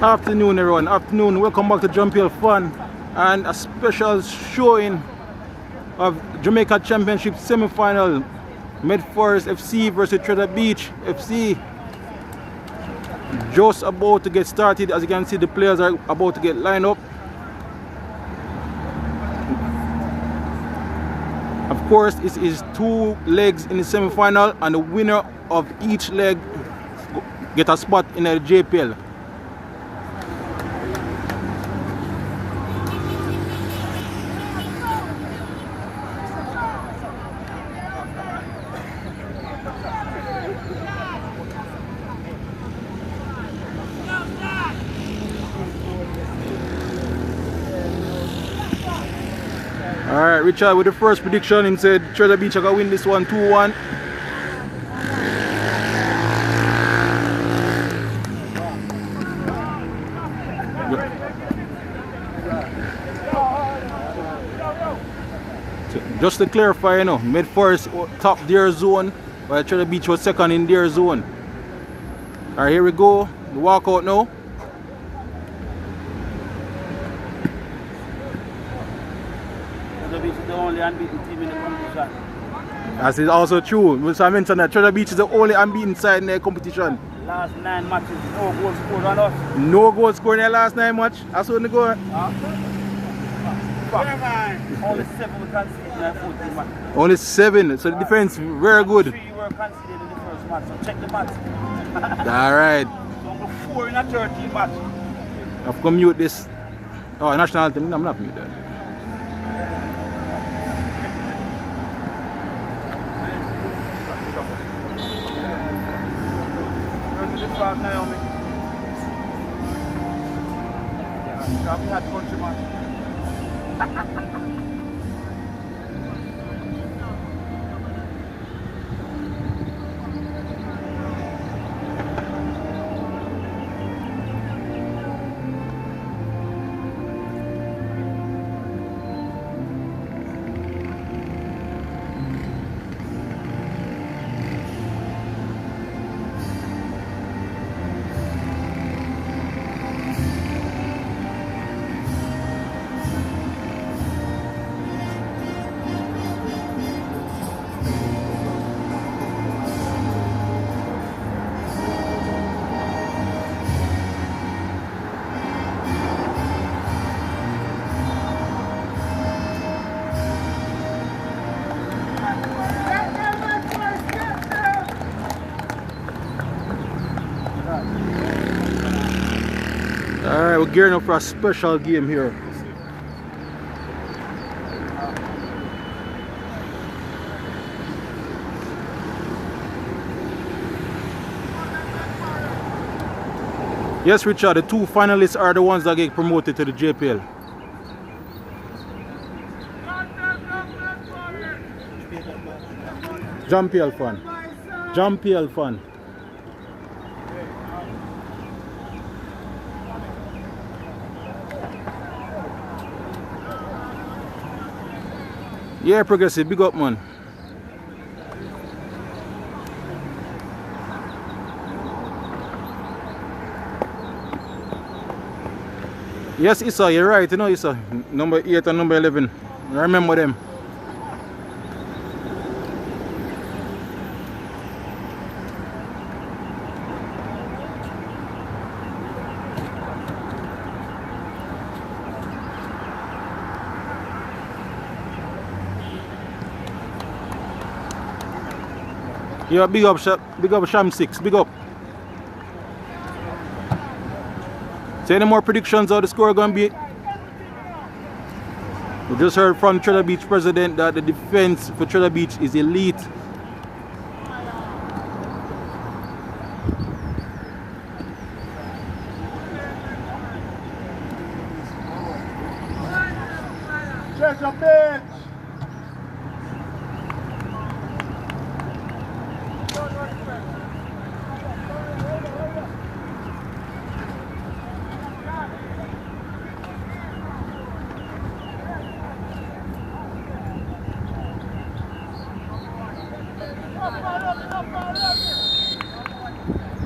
Afternoon everyone, afternoon. Welcome back to Jamaica Fun and a special showing of Jamaica Championship semi-final. Meadforest FC versus Treasure Beach FC. Just about to get started. As you can see, the players are about to get lined up. Of course, it is 2 legs in the semi-final, and the winner of each leg get a spot in the JPL. Alright, Richard with the first prediction, he said Treasure Beach are going to win this one 2-1. So just to clarify, you know, Meadforest top their zone, while Treasure Beach was second in their zone. Alright, here we go. The walkout now. The only unbeaten team in the competition. That is also true. So I mentioned that Treasure Beach is the only unbeaten side in the competition. Last 9 matches, no goals scored on us. No goals scored in the last 9 matches. That's what they go. Only 7 were conceded in that 14 matches. Only 7. So the defense very good. 3 were conceded in the first match. So check the match. Alright. So 4 in a 13 match. I've come mute this. Oh, national team. I'm not mute that. Naomi. Yeah, we had country match. Alright, we're gearing up for a special game here. Yes, Richard, the 2 finalists are the ones that get promoted to the JPL. JPL fun. JPL fun. Yeah, Progressive, big up, man. Yes, Issa, you're right, you know, Issa. Number 8 and number 11. I remember them. Yeah, big up Sham 6, big up. So any more predictions how the score gonna be? We just heard from Treasure Beach president that the defense for Treasure Beach is elite. Treasure Beach.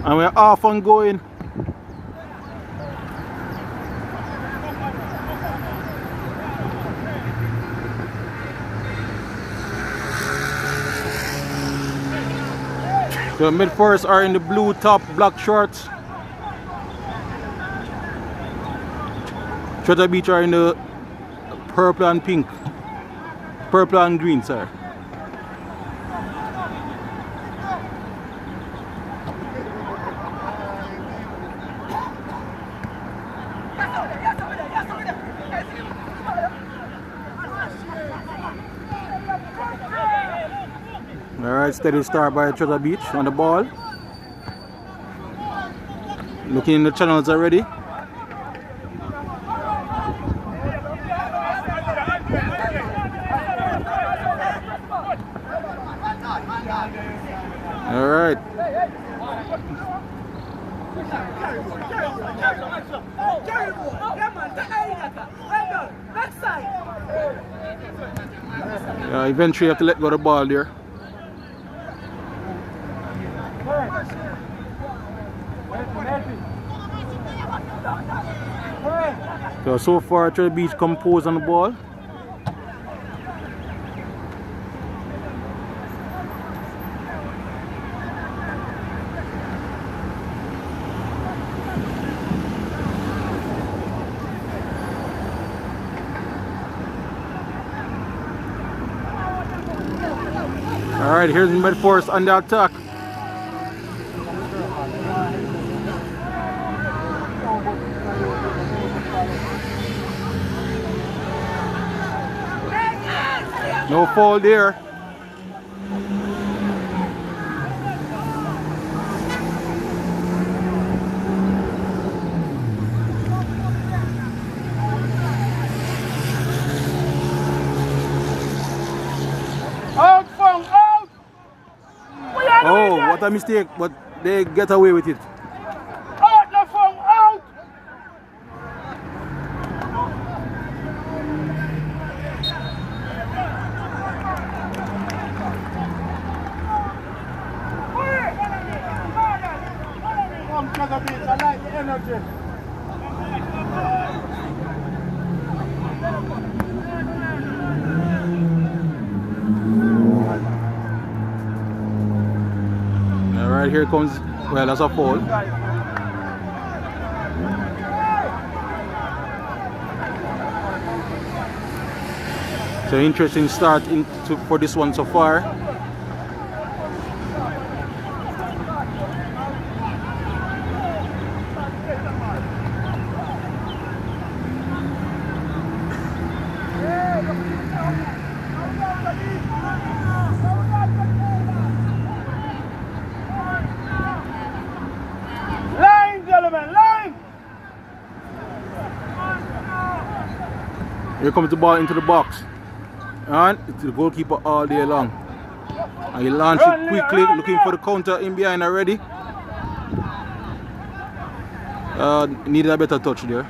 And we're off and going. The Meadforest are in the blue top, black shorts. Treasure Beach are in the purple and pink. Purple and green, sorry. Alright, steady start by Treasure Beach on the ball. Looking in the channels already. Alright. Eventually you have to let go of the ball there. So far Treasure Beach composed on the ball. Alright, here's Meadforest on the attack. No foul there. Out, Fong, out! Oh, what a mistake, but they get away with it. Out, La Fong, out! Come, Treasure Beach, I like the energy. Alright, here comes, well, that's a foul. So interesting start for this one so far. Line, gentlemen, line! Here comes the ball into the box. And it's the goalkeeper all day long. And he launched it quickly, looking for the counter in behind already. Needed a better touch there.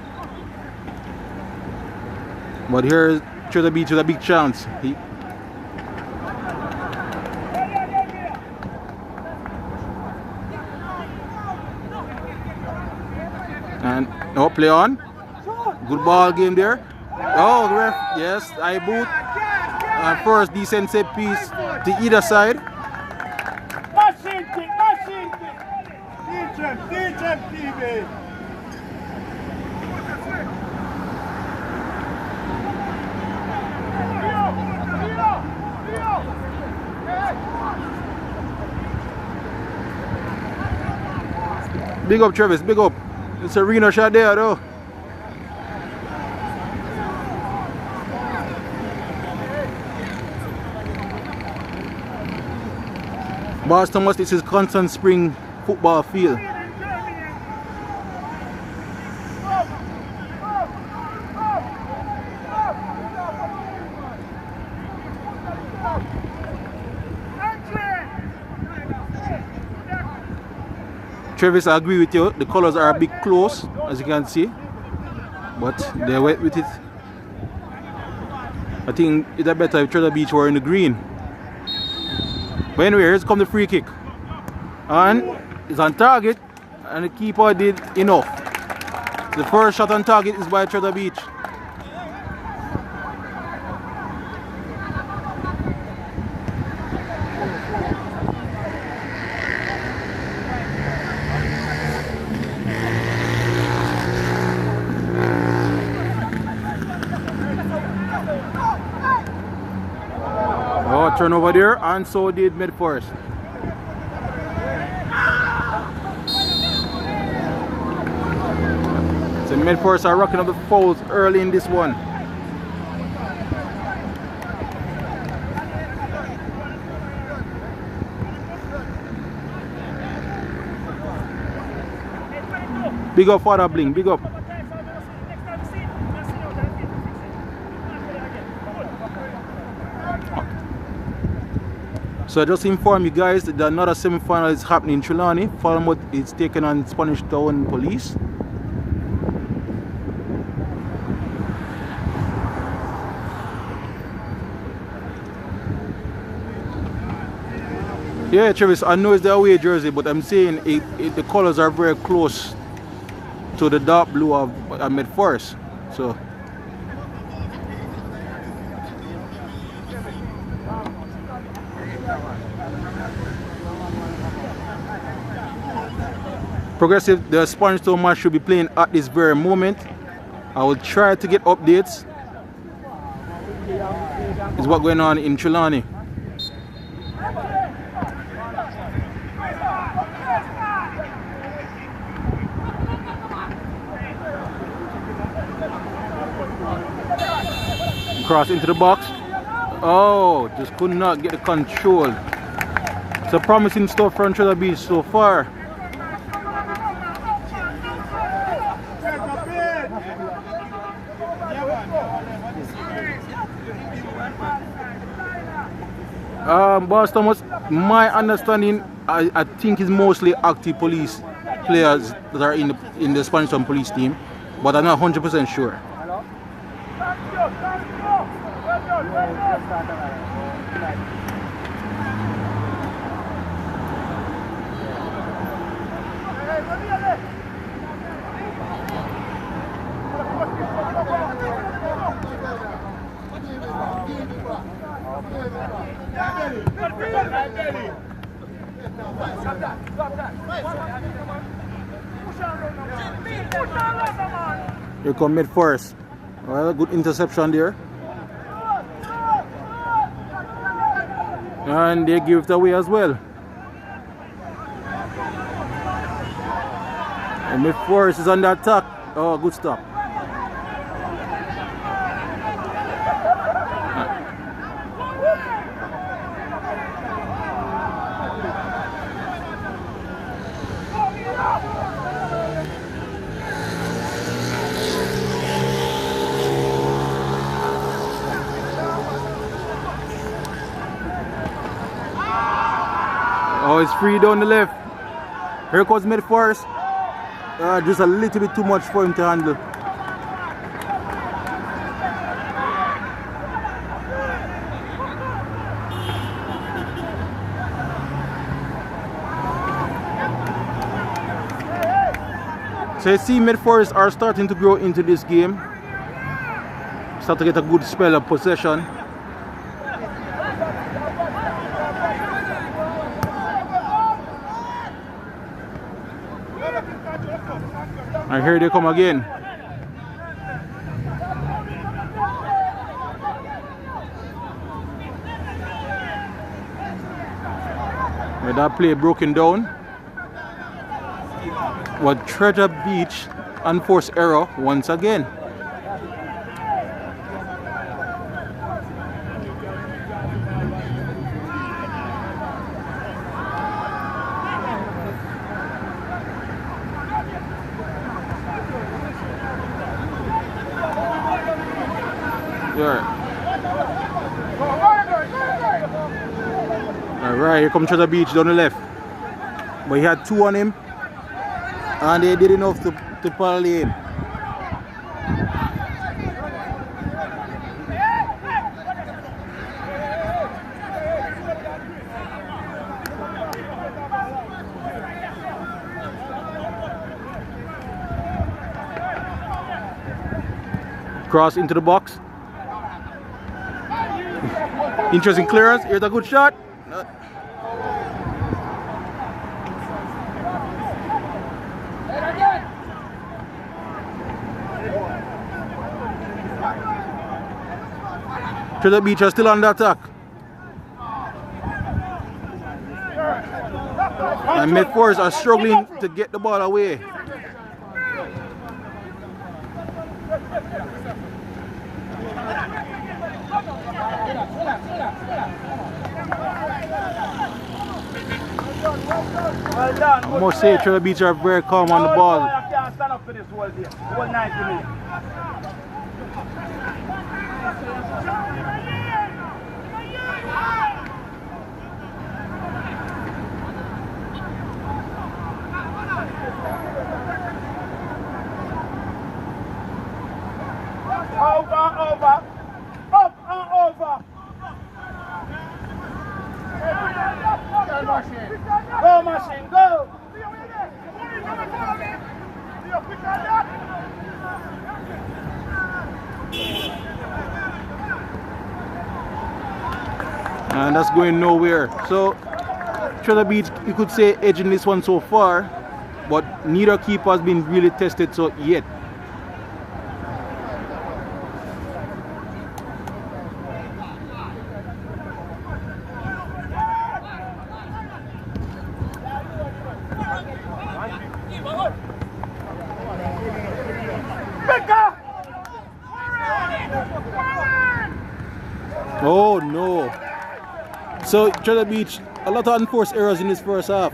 But here Treasure Beach with a big chance. And no, play on. Good ball game there. Oh, the ref, yes, I boot. First decent set piece to either side. Machine kick, machine kick. DJ TV. Big up, Travis, big up. It's a Reno shot there, though. Boss Thomas, this is Constant Spring football field. Travis, I agree with you. The colors are a bit close, as you can see, but they went with it. I think it's better if Treasure Beach were in the green. But anyway, here's come the free kick, and it's on target, and the keeper did enough. The first shot on target is by Treasure Beach. Oh, turnover there, and so did Meadforest. So Meadforest are rocking up the fouls early in this one. Big up Father Bling, big up. So I just inform you guys that another semi-final is happening in Trelawney. Falmouth is taking on Spanish Town Police. Yeah, Travis, I know it's the away jersey, but I'm saying the colors are very close to the dark blue of Meadforest. So Progressive, the Spanish Town match should be playing at this very moment. I will try to get updates. Is what's going on in Trelawney. Cross into the box. Oh, just could not get the control. It's a promising stuff from Treasure Beach so far. Boss Thomas, my understanding, I think is mostly active police players that are in the Spanish Town police team, but I'm not 100% sure. Here come Meadforest. Well, good interception there. And they give it away as well. And Meadforest is under attack. Oh, good stop. Oh, it's free down the left. Here comes Meadforest. Just a little bit too much for him to handle. So you see Meadforest are starting to grow into this game. Start to get a good spell of possession. And here they come again. With that play broken down. But Treasure Beach unforced error once again. Alright, here comes Treasure Beach down the left. But he had two on him and they did enough to parlay him. Cross into the box. Interesting clearance. Here's a good shot. Treasure Beach are still under attack. And Meadforest are struggling to get the ball away. Well done. I must say, Treasure Beach are very calm on the ball. I can't stand up for this whole day. Whole 90 minutes. Over. Up and over. Go, machine, go. And that's going nowhere. So Treasure Beach, you could say, edging this one so far, but neither keeper has been really tested so yet. Oh no. So Treasure Beach, a lot of unforced errors in this first half.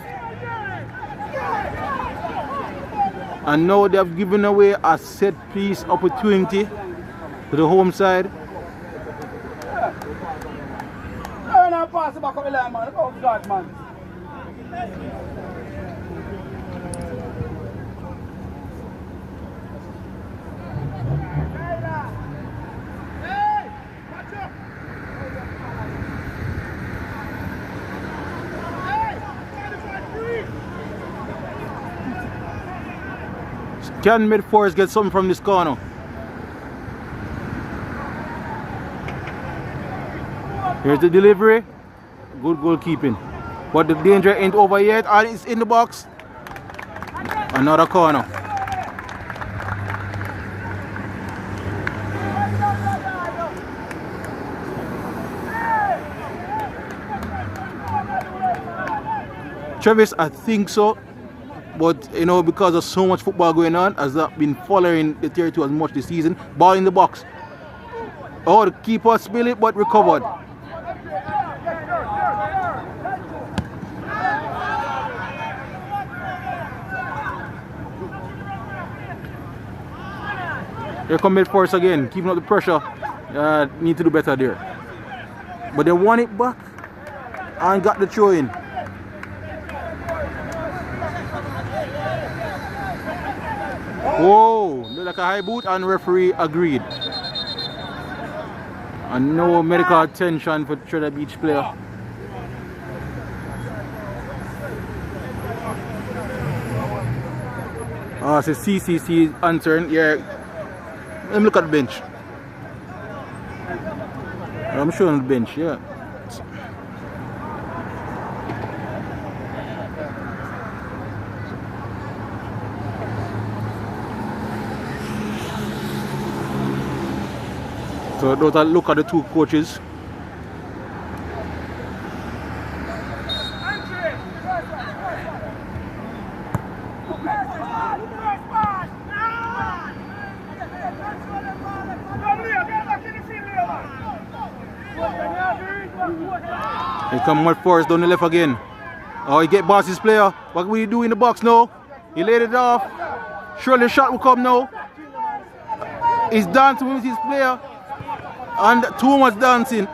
And now they have given away a set piece opportunity to the home side. Can Meadforest get something from this corner? Here's the delivery. Good goalkeeping. But the danger ain't over yet. And it's in the box. Another corner. Travis, I think so. But, you know, because of so much football going on, has not been following the territory as much this season. Ball in the box. Oh, the keeper spilled it, but recovered. Here come Meadforest again, keeping up the pressure. Need to do better there. But they won it back and got the throw in. Whoa, look like a high boot, and referee agreed. And no medical attention for Treasure Beach player. Ah, so CCC answering. Yeah, let me look at the bench. I'm showing the bench, yeah. So those are look at the two coaches. Here come Meadforest down the left again. Oh, he get past his player. What will he do in the box now? He laid it off. Surely the shot will come now. He's dancing with his player. And too much dancing.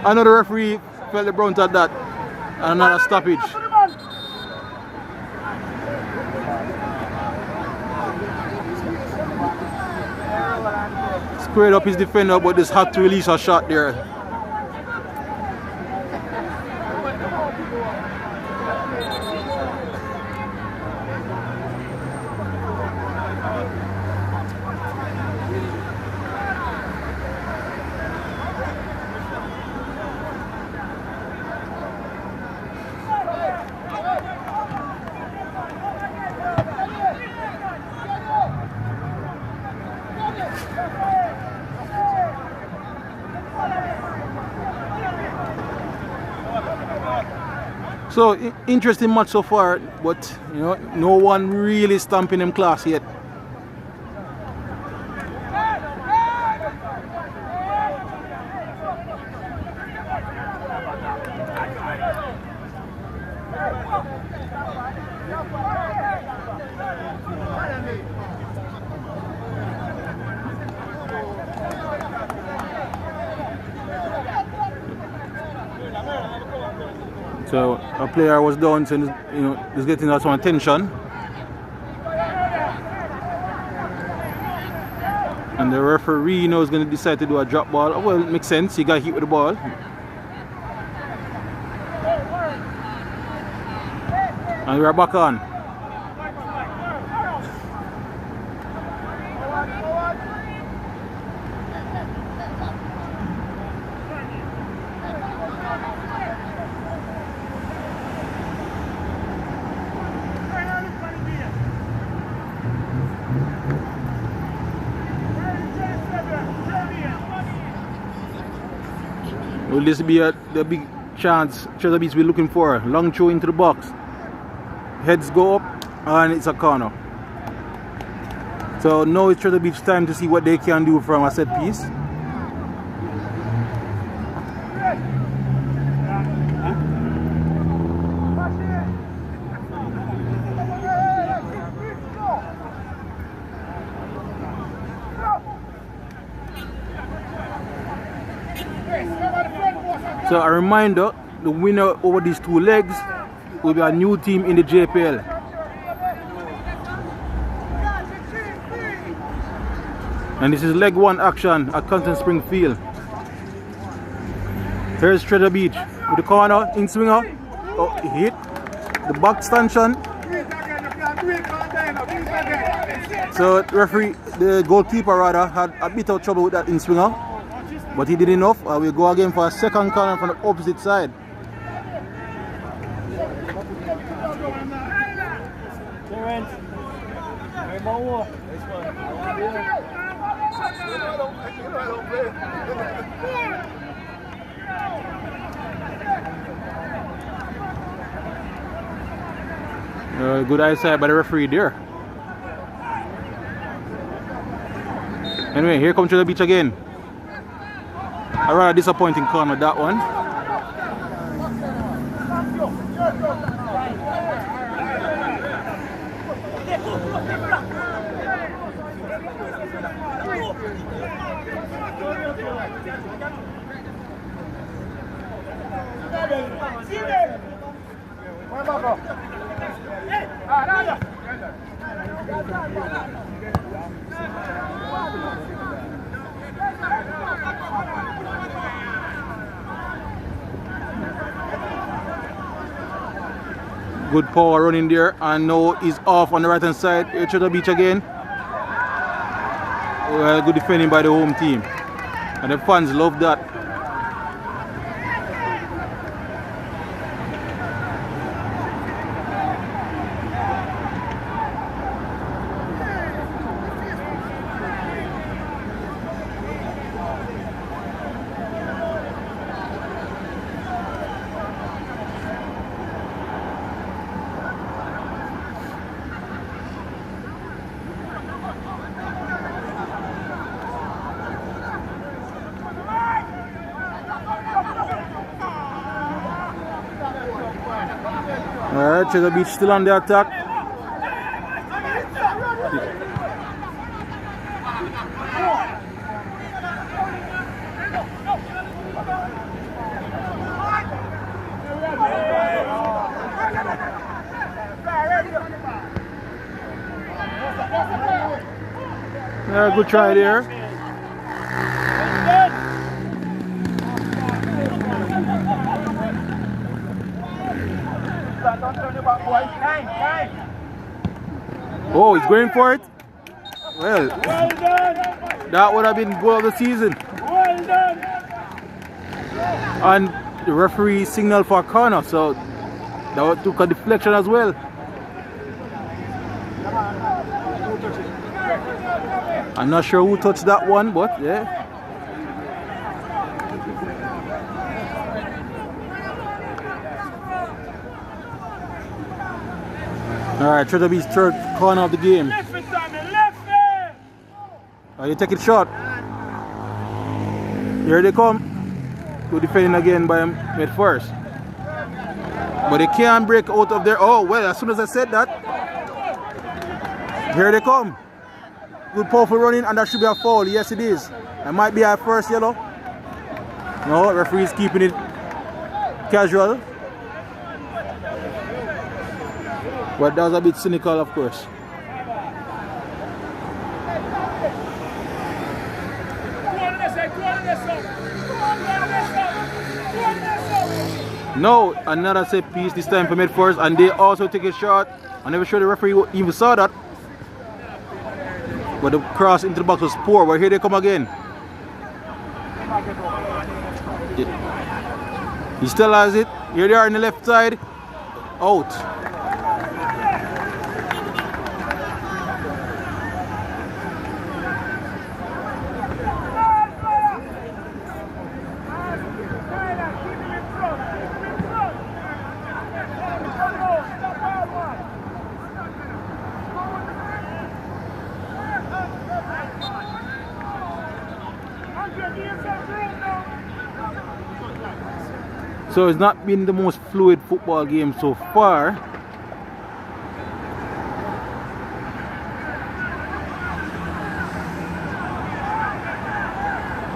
Another referee felt the brunt at that. And another stoppage. Squared up his defender, but just had to release a shot there. So interesting match so far, but you know, no one really stamping them class yet. So a player was down, so you know, he's getting some attention. And the referee, you know, is going to decide to do a drop ball. Oh, well, it makes sense. He got hit with the ball. And we're back on. Will this be the big chance Treasure Beach will be looking for? Long throw into the box. Heads go up and it's a corner. So now it's Treasure Beach time to see what they can do from a set piece. So a reminder, the winner over these two legs will be a new team in the JPL. And this is leg one action at Constant Spring Field. Here's Treasure Beach with the corner, in swinger. Oh, hit. The back stanchion. So the referee, the goalkeeper rather, had a bit of trouble with that in swinger. But he did enough. We'll go again for a second corner from the opposite side. Good eyesight by the referee there. Anyway, here comes Treasure Beach again. A rather disappointing corner, that one. Good power running there, and now he's off on the right hand side. Treasure Beach again. Well, good defending by the home team, and the fans love that. Alright, Treasure Beach still on the attack. Yeah, good try there. Oh, he's going for it. Well, that would have been goal of the season. And the referee signaled for a corner, so that took a deflection as well. I'm not sure who touched that one, but yeah. Alright, Treasure Beach third corner of the game. You take it short. Here they come. Good defending again by Meadforest. But they can't break out of there. Oh, well, as soon as I said that, here they come. Good powerful running, and that should be a foul. Yes, it is. It might be our first yellow. No, referee is keeping it casual. But that was a bit cynical, of course. No, another set piece this time for Meadforest, and they also take a shot. I'm never sure the referee even saw that. But the cross into the box was poor, but here they come again. He still has it. Here they are on the left side. Out. So it's not been the most fluid football game so far.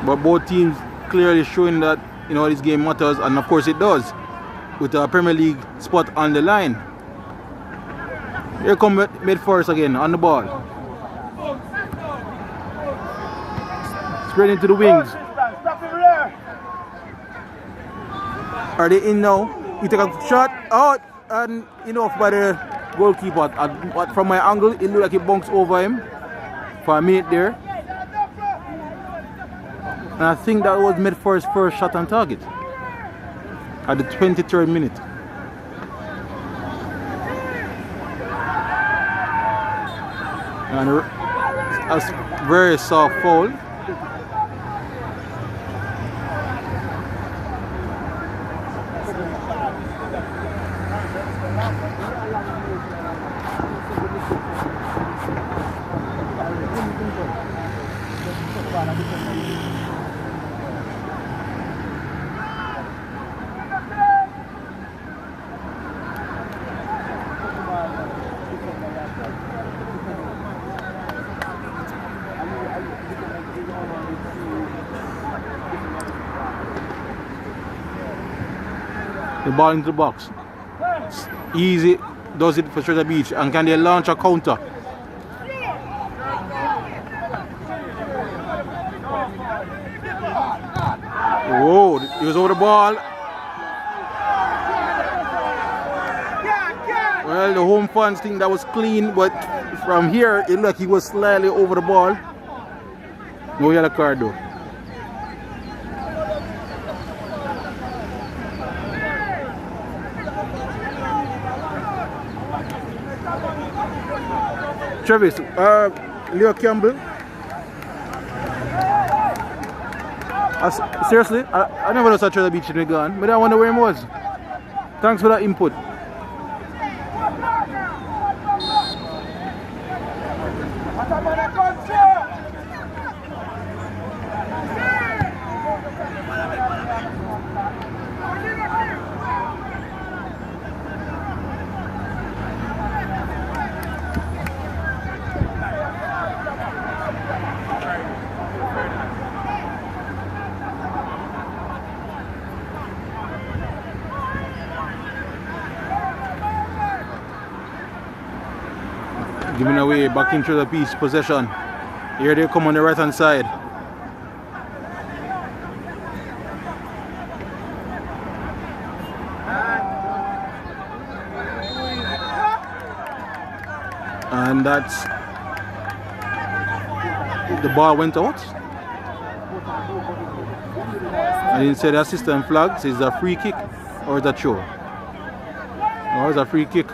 But both teams clearly showing that, you know, this game matters, and of course it does, with a Premier League spot on the line. Here come Meadforest again on the ball. Spread into the wings. Are they in now? You take a shot out, and enough by the goalkeeper. But from my angle, it looked like it bunks over him for a minute there. And I think that was Meadforest's first shot on target at the 23rd minute. And that's a very soft foul. The ball into the box. Easy does it for Treasure Beach, and can they launch a counter? Whoa, he was over the ball. Well, the home fans think that was clean, but from here it looked like he was slightly over the ball. No yellow card though. Travis, Leo Campbell. Seriously, I never saw Treasure Beach in the gun, but I wonder where he was. Thanks for that input. Giving away back into the Beach possession. Here they come on the right hand side. And that's the ball went out. And inside the assistant flag says a free kick or is that throw? No, it's a free kick.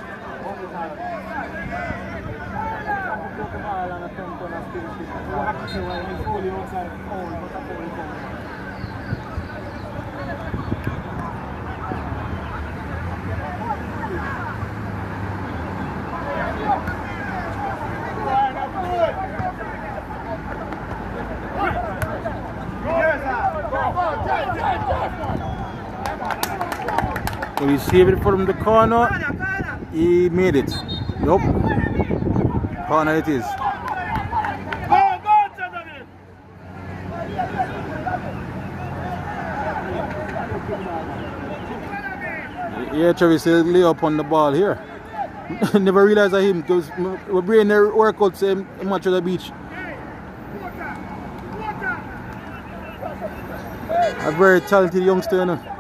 When he saved it from the corner, he made it. Nope. Corner it is. Yeah, Travis lay up on the ball here. Never realized that him because my brain never work out same much at the beach. A very talented youngster, you know.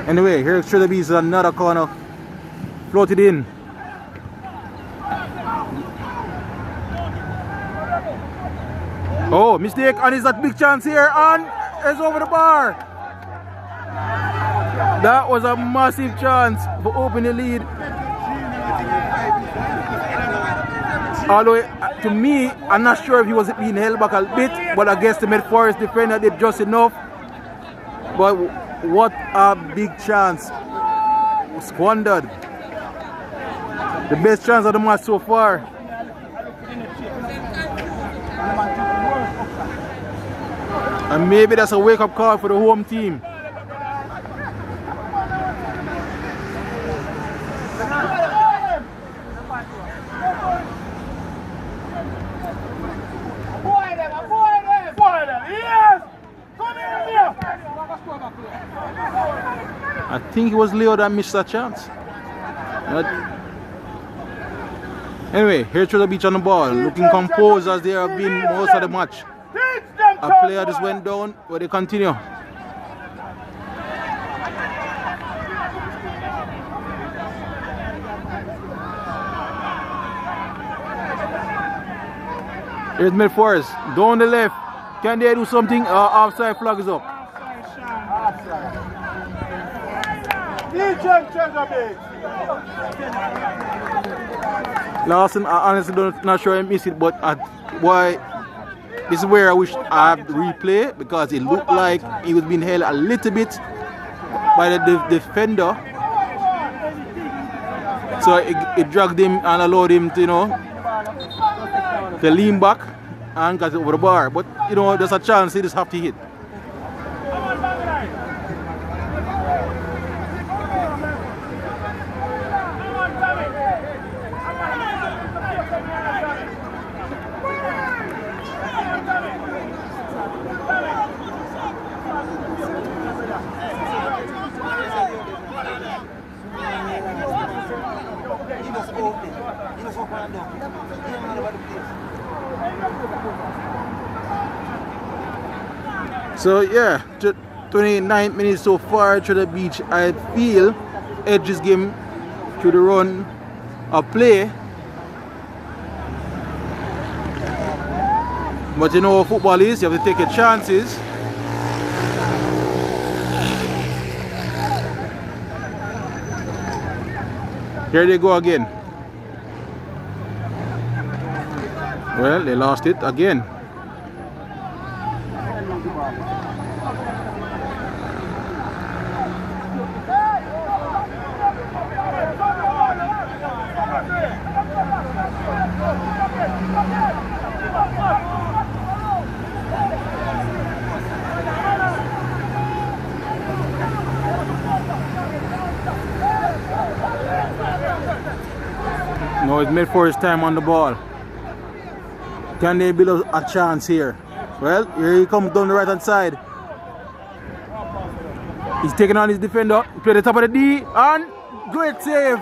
Anyway, here's Treasure Beach, another corner. Floated in. Oh, mistake, and is that big chance here, and it's over the bar. That was a massive chance for opening the lead. Although, to me, I'm not sure if he was being held back a bit, but I guess the Meadforest defender did just enough. But what a big chance. Squandered. The best chance of the match so far. And maybe that's a wake-up call for the home team. I think it was Leo that missed that chance. Anyway, here's Treasure Beach on the ball, looking composed as they have been most of the match. A player just went down, but they continue. Here's Meadforest, down the left. Can they do something? Offside flag is up. Lawson, I honestly not sure I missed it, but why? This is where I wish I have replay because it looked like he was being held a little bit by the defender. So it dragged him and allowed him to, you know, to lean back and got it over the bar. But you know, there's a chance he just have to hit. So yeah, 29 minutes so far to the beach. I feel edges game to the run of play. But you know what football is, you have to take your chances. Here they go again. Well, they lost it again. Now it's Meadforest time on the ball. Can they build a chance here? Well, here he comes down the right hand side. He's taking on his defender. He played the top of the D and great save.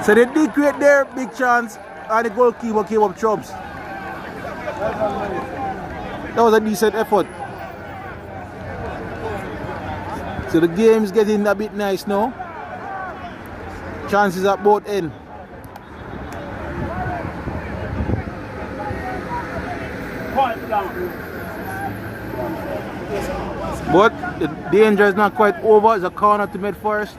So they did create their big chance and the goalkeeper came up chubs. That was a decent effort. So the game is getting a bit nice now. Chances at both ends. But the danger is not quite over. It's a corner to Meadforest.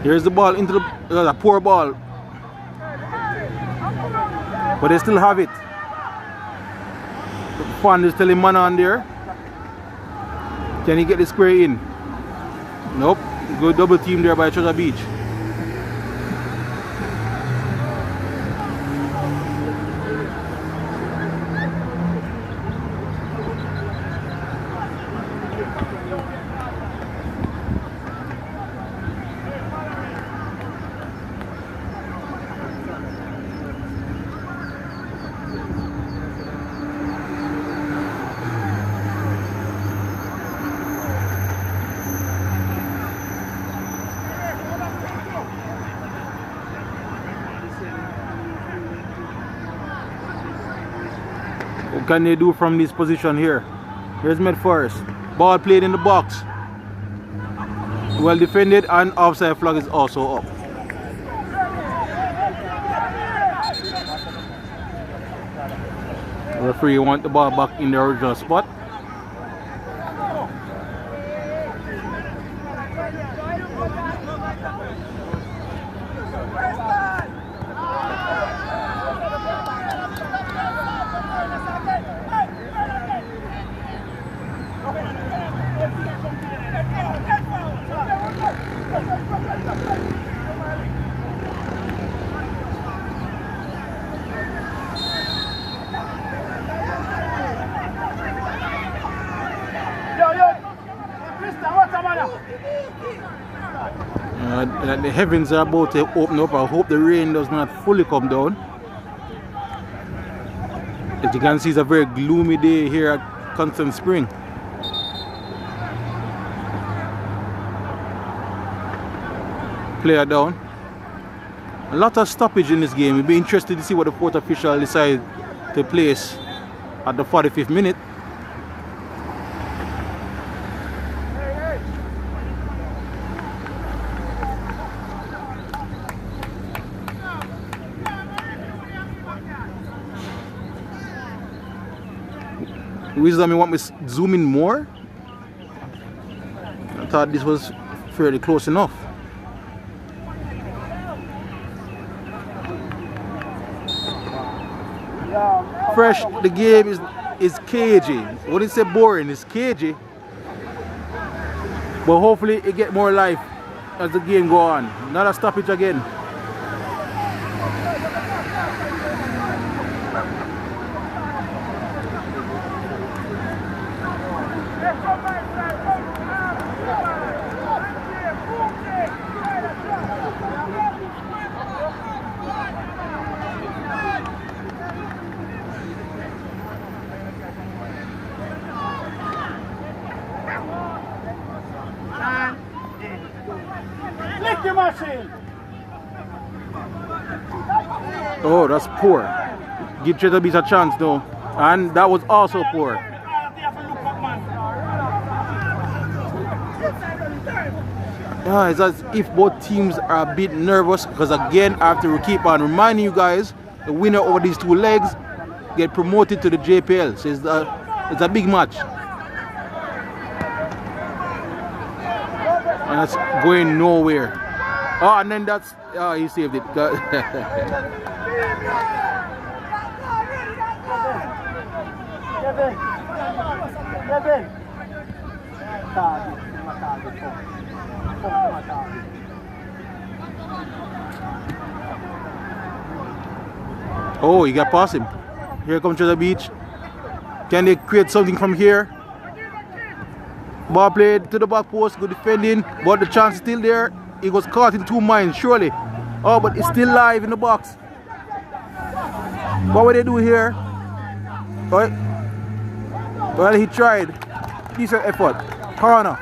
Here's the ball into the poor ball. But they still have it. The fan is telling man on there. Can he get the square in? Nope. Good double team there by Treasure Beach. What can they do from this position here? Here's Meadforest. Ball played in the box. Well defended and offside flag is also up. The referee want the ball back in the original spot. The heavens are about to open up. I hope the rain does not fully come down. As you can see, it's a very gloomy day here at Constant Spring. Player down. A lot of stoppage in this game. We'll be interested to see what the fourth official decides to place at the 45th minute. Wisdom, you want me to zoom in more? I thought this was fairly close enough. Fresh, the game is cagey. What did it say boring? It's cagey. But hopefully it get more life as the game go on. Not a stoppage again. Oh, that's poor. Give Treasure Beach a chance though. And that was also poor. Yeah, it's as if both teams are a bit nervous because again, I have to keep on reminding you guys, the winner over these two legs get promoted to the JPL. So it's a big match. And that's going nowhere. Oh, and then that's, oh, he saved it. Oh, he got past him. Here comes Treasure Beach. Can they create something from here? Ball played to the back post, good defending, but the chance is still there. He was caught in two minds, surely. Oh, but it's still live in the box. What will they do here? Right. Well, he tried. Decent effort. Corner.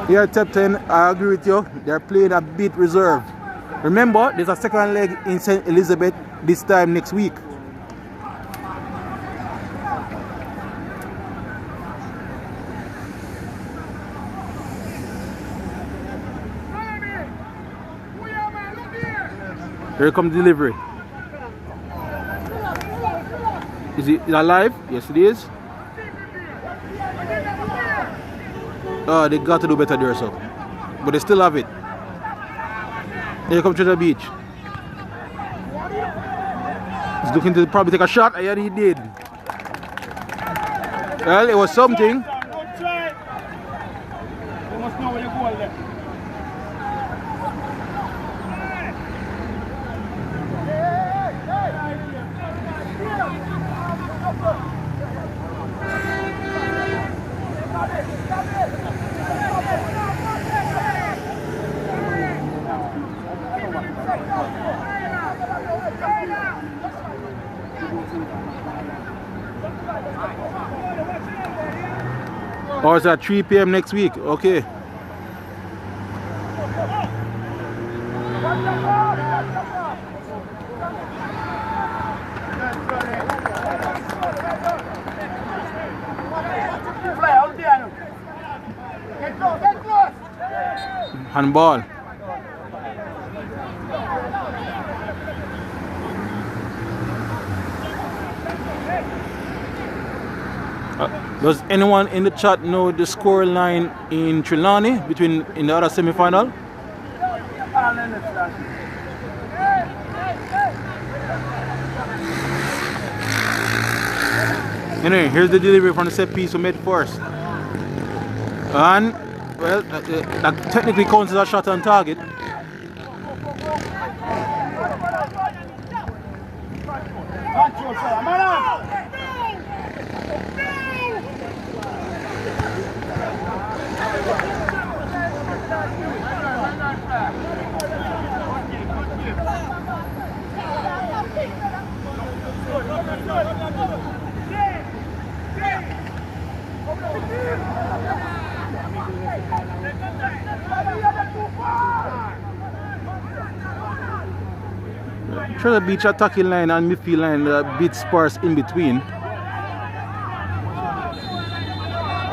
Here, Captain, I agree with you. They're playing a bit reserved. Remember, there's a second leg in St. Elizabeth this time next week. Here comes delivery. Is it alive? Yes, it is. Oh, they got to do better there, so. But they still have it. Here comes Treasure Beach. He's looking to probably take a shot, and he did. Well, it was something. Or it's at 3 p.m. next week. Okay. Handball. Does anyone in the chat know the score line in Trelawney in the other semi-final? Anyway, here's the delivery from the set piece of Meadforest. And, well, that technically counts as a shot on target. Treasure Beach attacking line and midfield line a bit sparse in between.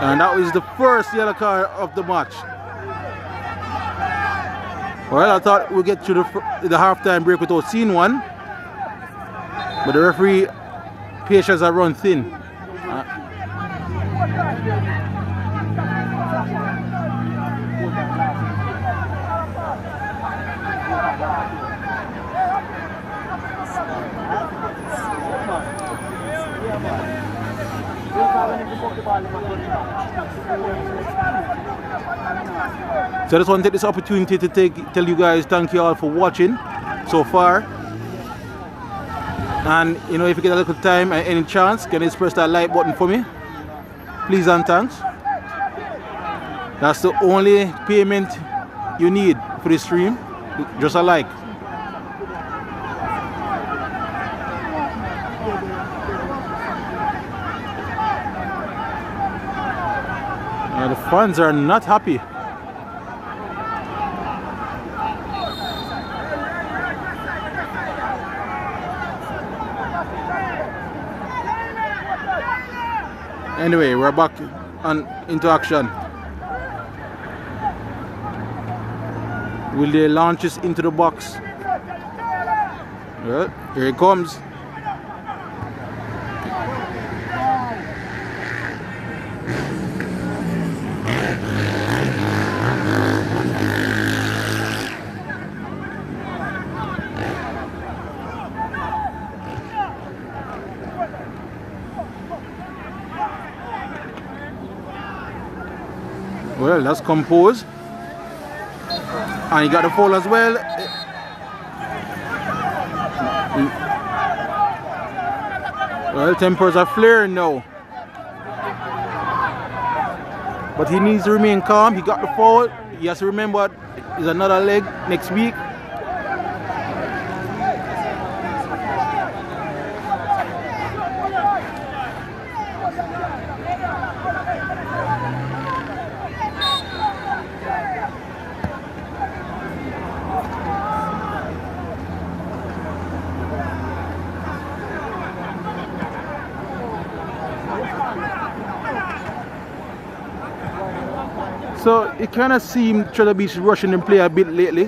And that was the first yellow card of the match. Well, I thought we'd get to the halftime break without seeing one. But the referee patience has run thin. So I just want to take this opportunity to tell you guys thank you all for watching so far. And you know, if you get a little time and any chance, can you press that like button for me? Please and thanks. That's the only payment you need for this stream. Just a like. The fans are not happy. Anyway, we're back into action. Will they launch this into the box? Well, here it comes. Well, that's composed. And he got the foul as well. Well, tempers are flaring now. But he needs to remain calm. He got the foul. He has to remember there's another leg next week. So it kind of seemed Treasure Beach rushing them play a bit lately.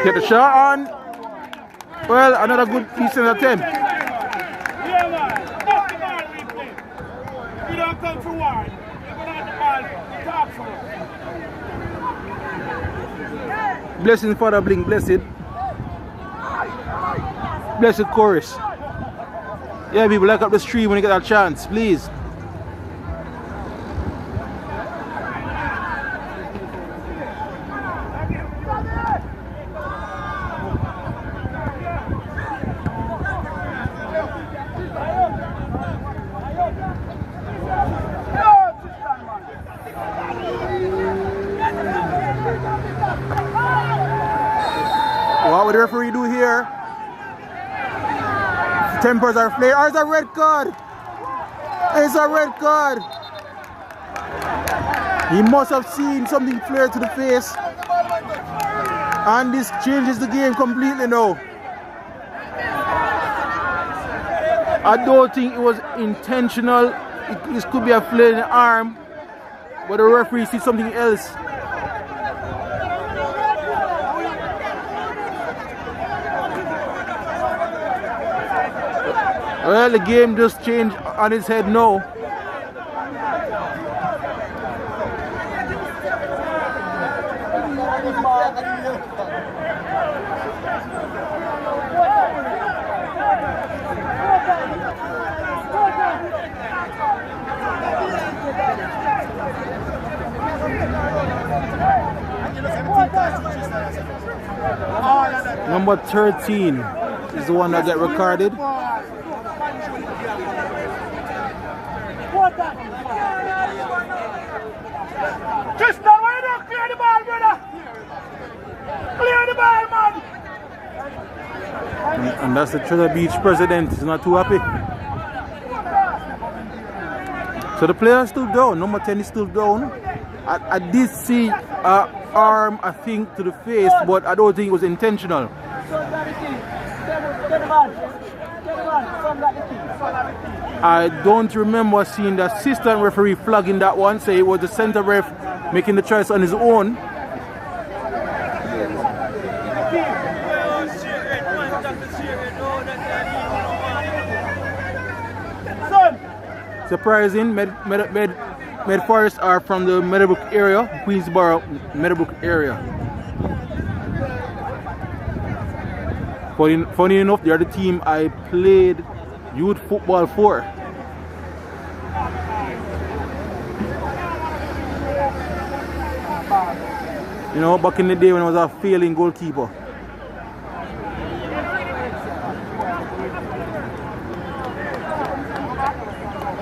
Get the shot on. Well, another good piece in attempt. You don't come for war. Blessing Father Blink, blessed. Blessed chorus. Yeah, people, like up the stream when you get a chance, please. What would the referee do here? Tempers are flared. Oh, it's a red card. It's a red card. He must have seen something flare to the face. And this changes the game completely now. I don't think it was intentional. This could be a flare in the arm. But the referee sees something else. Well, the game just changed on its head now. Number 13 is the one that got recorded. Tristan, why you don't clear the ball, brother? Clear the ball, man! And that's the Treasure Beach president. He's not too happy. So the player is still down. Number 10 is still down. I did see an arm, I think, to the face, but I don't think it was intentional. I don't remember seeing the assistant referee flagging that one, say it was the center ref making the choice on his own. Surprising, Meadforest are from the Meadowbrook area, Queensborough, Meadowbrook area. Funny enough, they are the team I played youth football for. You know, back in the day when I was a failing goalkeeper.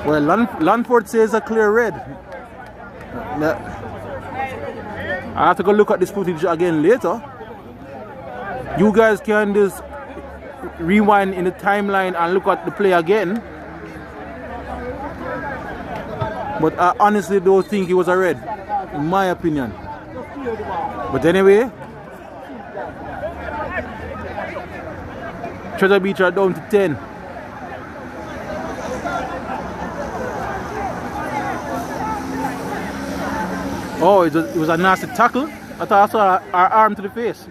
Well, Lanford says a clear red. I have to go look at this footage again later. You guys can just rewind in the timeline and look at the play again. But I honestly don't think it was a red, in my opinion. But anyway, Treasure Beach are down to 10. Oh, it was a nasty tackle. I thought I saw our arm to the face.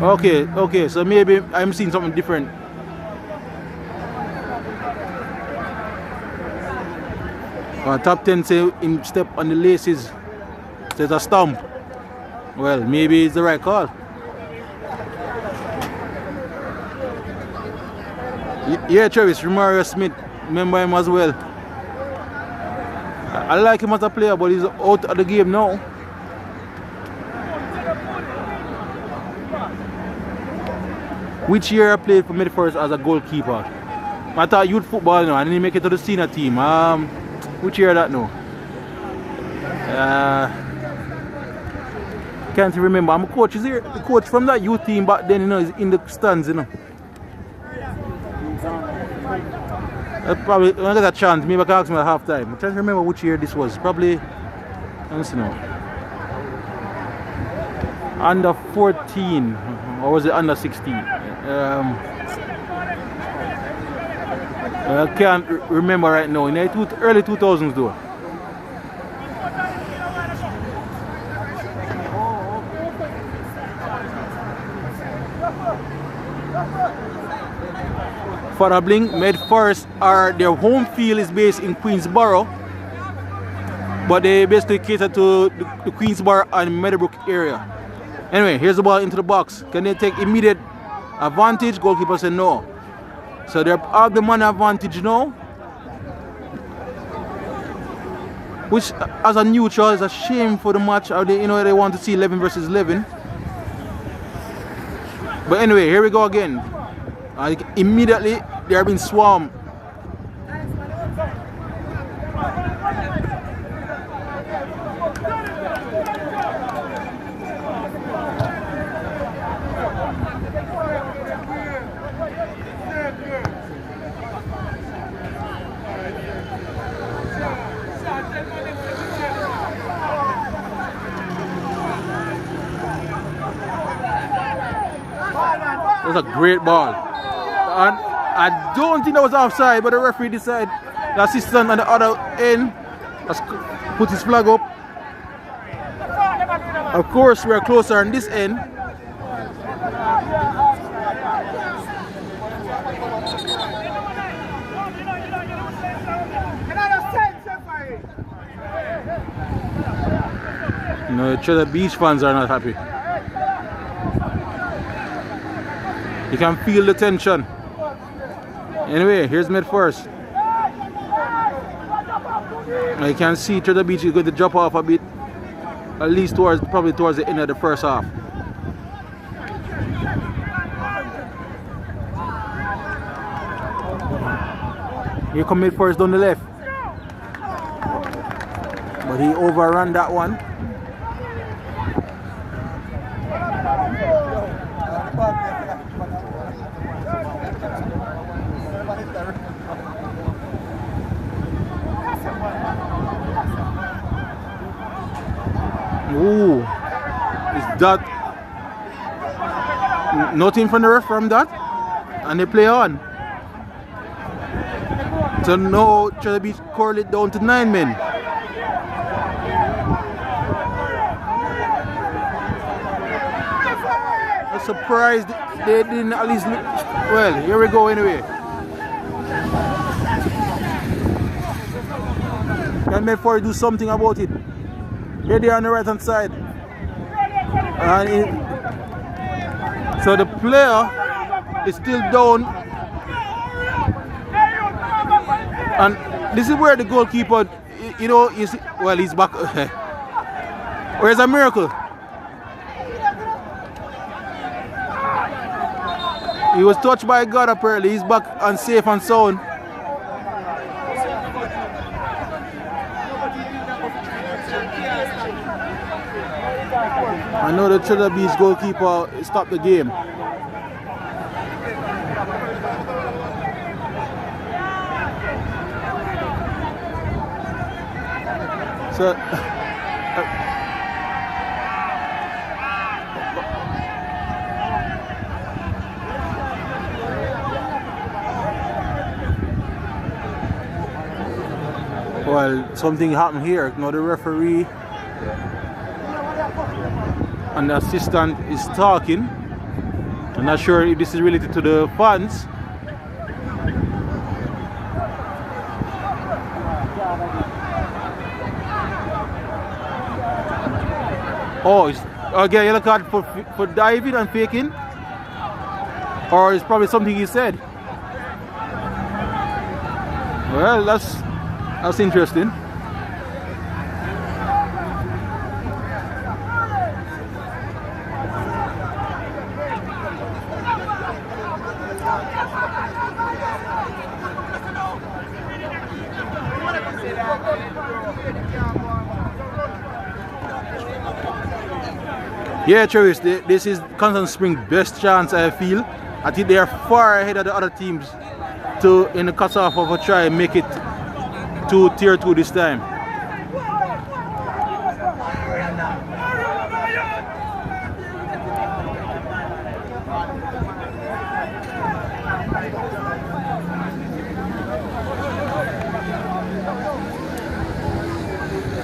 Okay, so maybe I'm seeing something different. Top 10 say him step on the laces. Says a stomp. Well, maybe it's the right call. Yeah, Travis, Romario Smith, remember him as well. I like him as a player, but he's out of the game now. Which year I played for Meadforest as a goalkeeper? I thought youth football now, I didn't make it to the senior team. Which year that now? Can't remember. I'm a coach. Is here the coach from that youth team back then, you know, is in the stands, you know. Probably when I get a chance, maybe I can ask me at half time. I'm trying to remember which year this was. Probably, let me see now. Under 14, or was it under 16? I can't remember right now. In the early 2000s though. For a blink, Meadforest their home field is based in Queensborough, but they basically cater to the Queensborough and Meadowbrook area. Anyway, here's the ball into the box. Can they take immediate advantage? Goalkeeper said no. So they have the man advantage now, which as a neutral is a shame for the match. They want to see 11 versus 11. But anyway, here we go again. Immediately they are being swarmed. That was a great ball. And I don't think that was offside, but the referee decided the assistant on the other end has put his flag up. Of course, we are closer on this end. No, the Treasure Beach fans are not happy. You can feel the tension. Anyway, here's Meadforest. You can see Treasure Beach is going to drop off a bit, at least probably towards the end of the first half. Here comes Meadforest down the left, but he overran that one. Ooh, is that nothing from the ref from that? And they play on. So now Treasure Beach curl it down to 9 men. I'm surprised they didn't at least look. Well, here we go anyway. Can Meadforest do something about it? Here they are on the right hand side. And so the player is still down. And this is where the goalkeeper, you know, he's back. Where's a miracle? He was touched by God apparently. He's back and safe and sound. I know the Treasure Beach goalkeeper stopped the game. So well, something happened here. Now the referee and the assistant is talking. I'm not sure if this is related to the fans. Oh, it's okay, yellow card for diving and faking, or it's probably something he said. Well, that's interesting. Yeah, Travis, this is Constant Spring's best chance, I feel. I think they are far ahead of the other teams to, in the cutoff of a try, make it to tier 2 this time.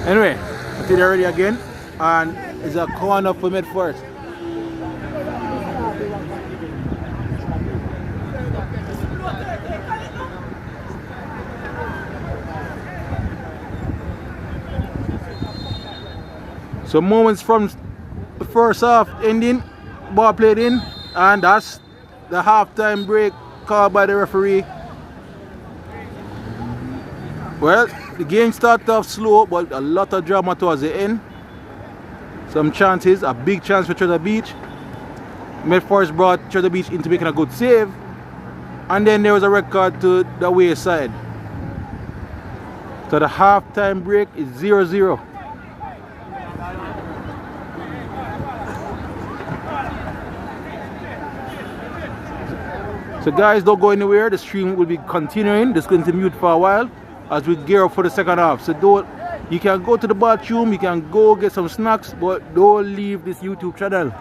Anyway, I think they're ready again, and it's a corner for Meadforest. So moments from the first half ending, ball played in, and that's the halftime break called by the referee. Well, the game started off slow, but a lot of drama towards the end. Some chances, a big chance for Treasure Beach. Meadforest brought Treasure Beach into making a good save, and then there was a red card to the away side. So the halftime break is 0-0. So guys, don't go anywhere. The stream will be continuing. Just going to mute for a while as we gear up for the second half. So you can go to the bathroom, you can go get some snacks, but don't leave this YouTube channel.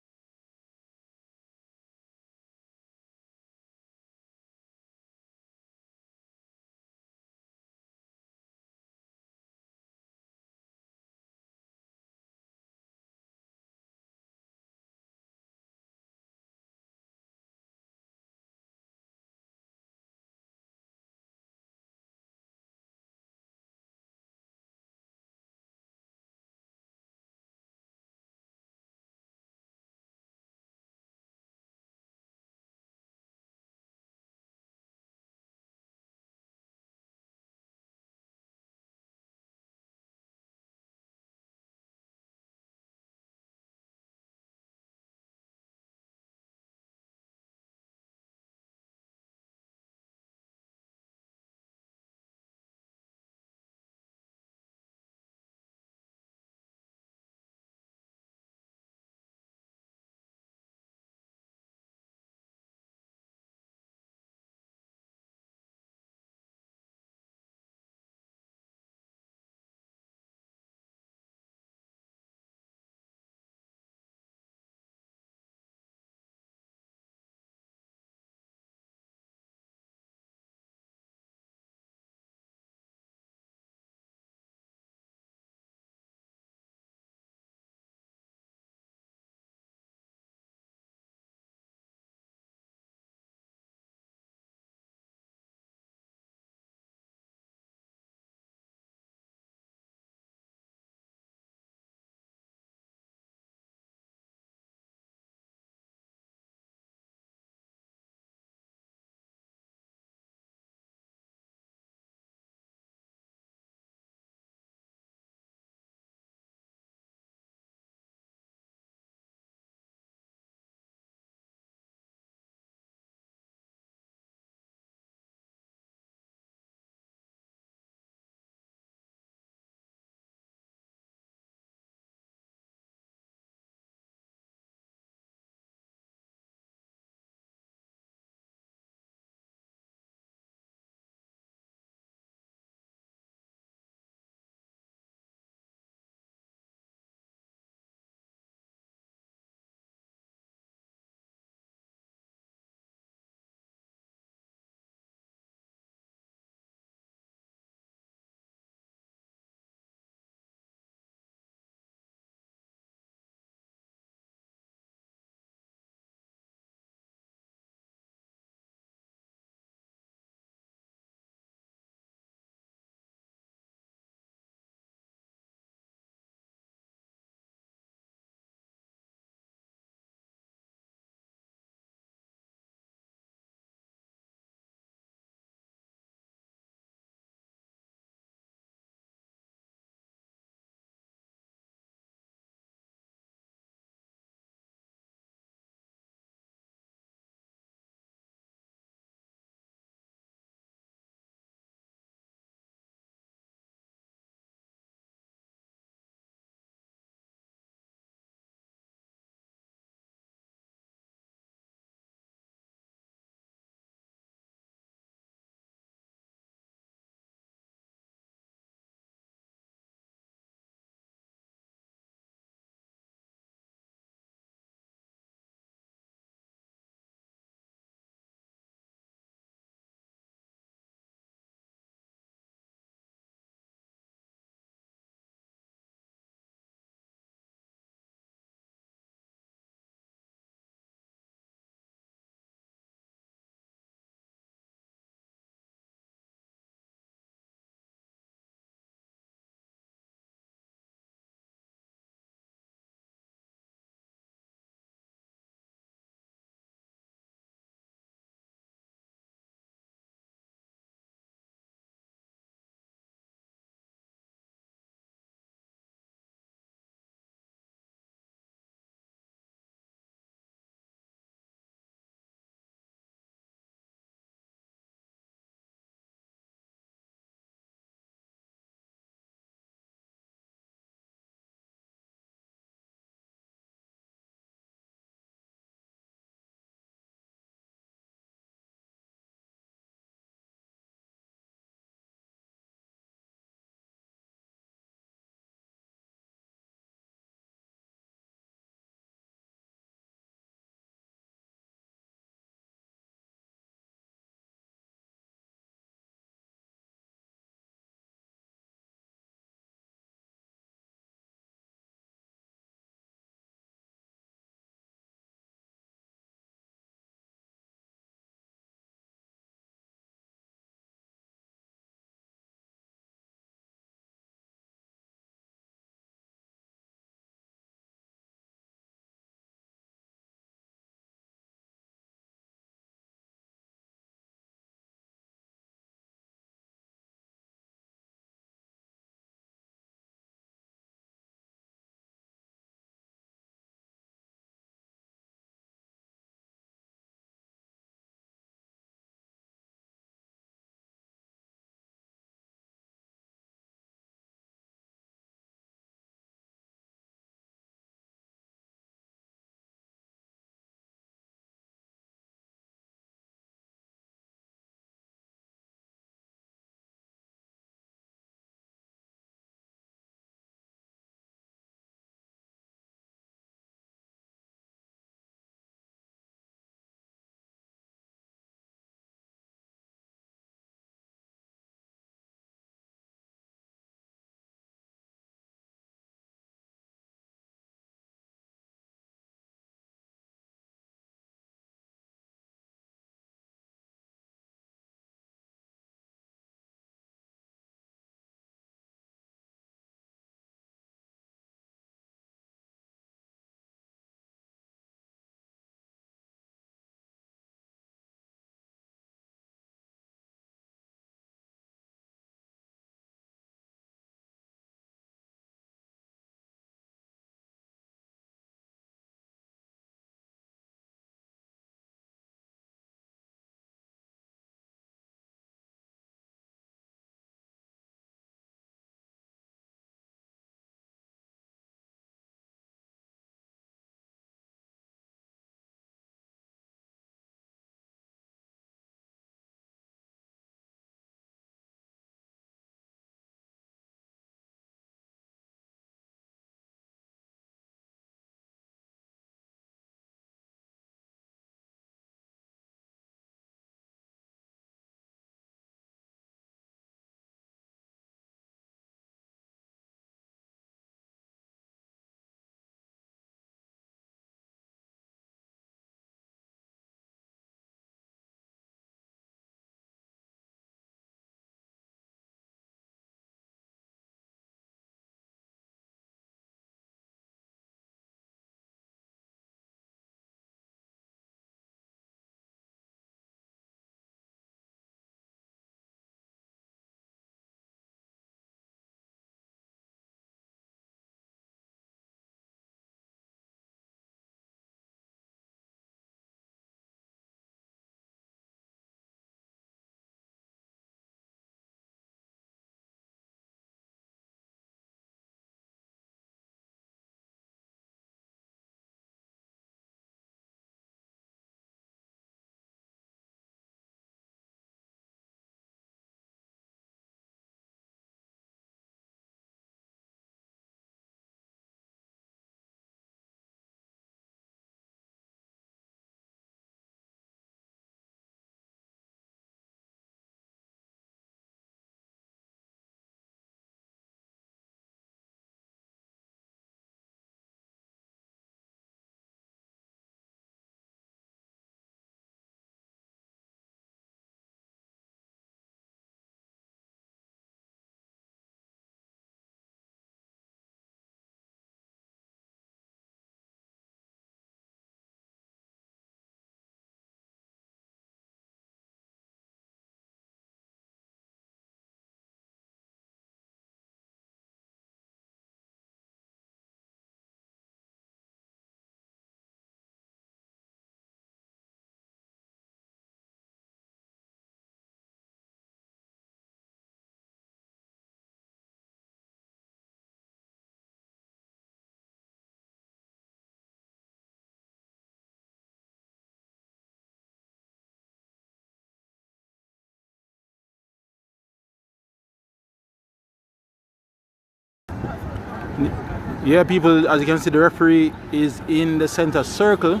Yeah, people, as you can see, the referee is in the center circle,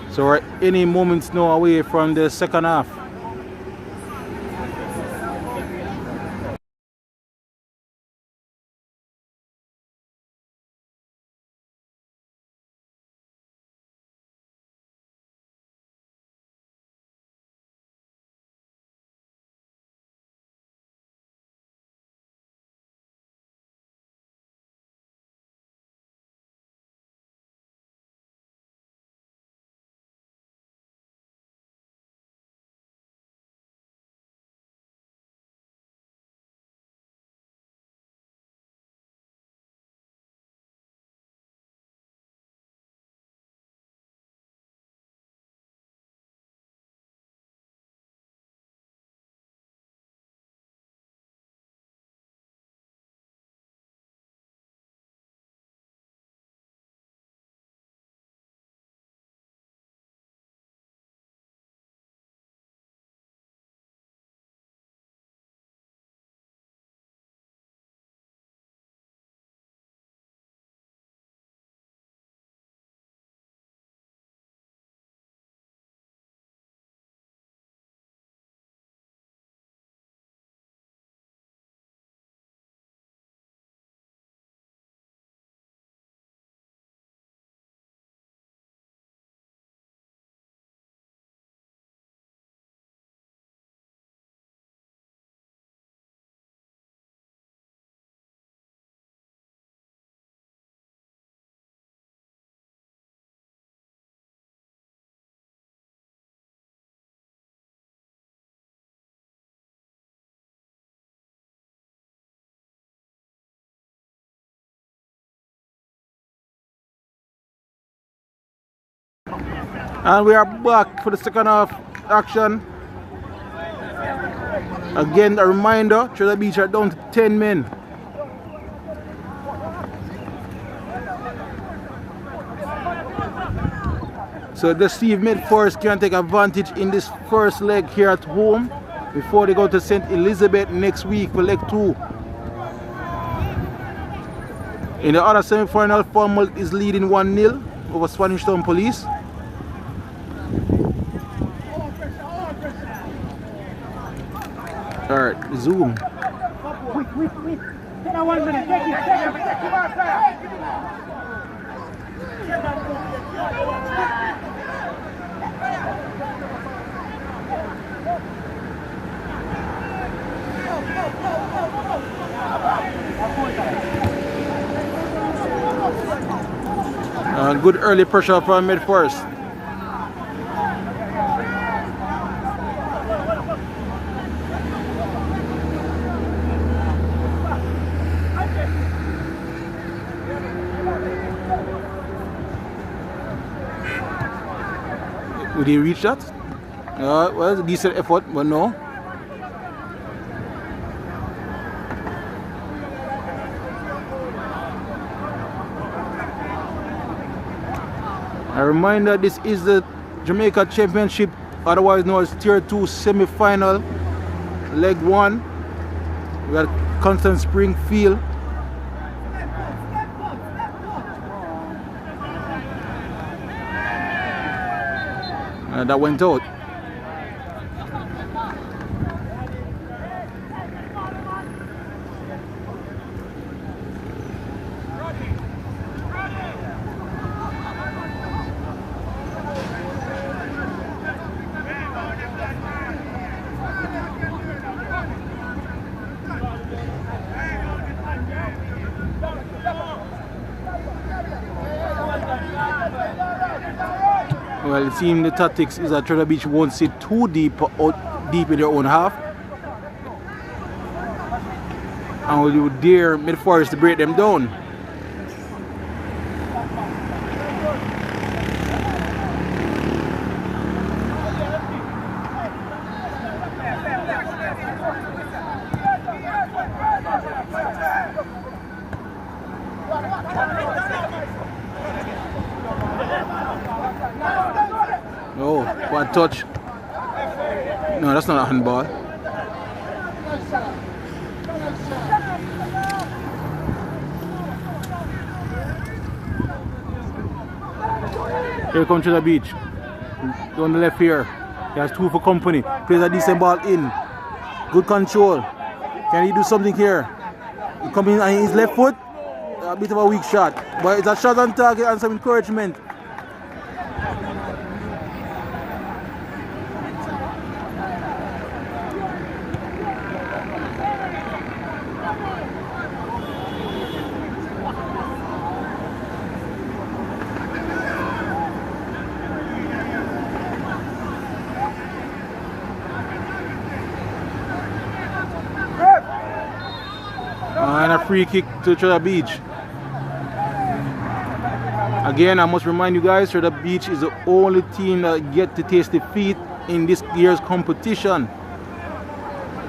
so we're any moments now away from the second half. And we are back for the second half action. Again, a reminder, Treasure Beach are down to 10 men. So let's see if Meadforest can take advantage in this first leg here at home before they go to St. Elizabeth next week for leg 2. In the other semi-final, Falmouth is leading 1-0 over Spanish Town Police. Alright, zoom. Quick. Take that 1 minute. Take him outside. Good early pressure from Meadforest. Would he reach that? Well, a decent effort, but no. A reminder, this is the Jamaica Championship, otherwise known as Tier 2 semi-final, leg 1. We got Constant Spring Field. And that went out. Well, it seems the tactics is that Treasure Beach won't sit too deep in their own half, and will you dare Meadforest to break them down. Oh, what touch? No, that's not a handball. Here comes Treasure Beach. Down the left here. He has 2 for company. Plays a decent ball in. Good control. Can he do something here? He comes in on his left foot. A bit of a weak shot. But it's a shot on target and some encouragement. And a free kick to Treasure Beach. Again, I must remind you guys, Treasure Beach is the only team that get to taste defeat in this year's competition.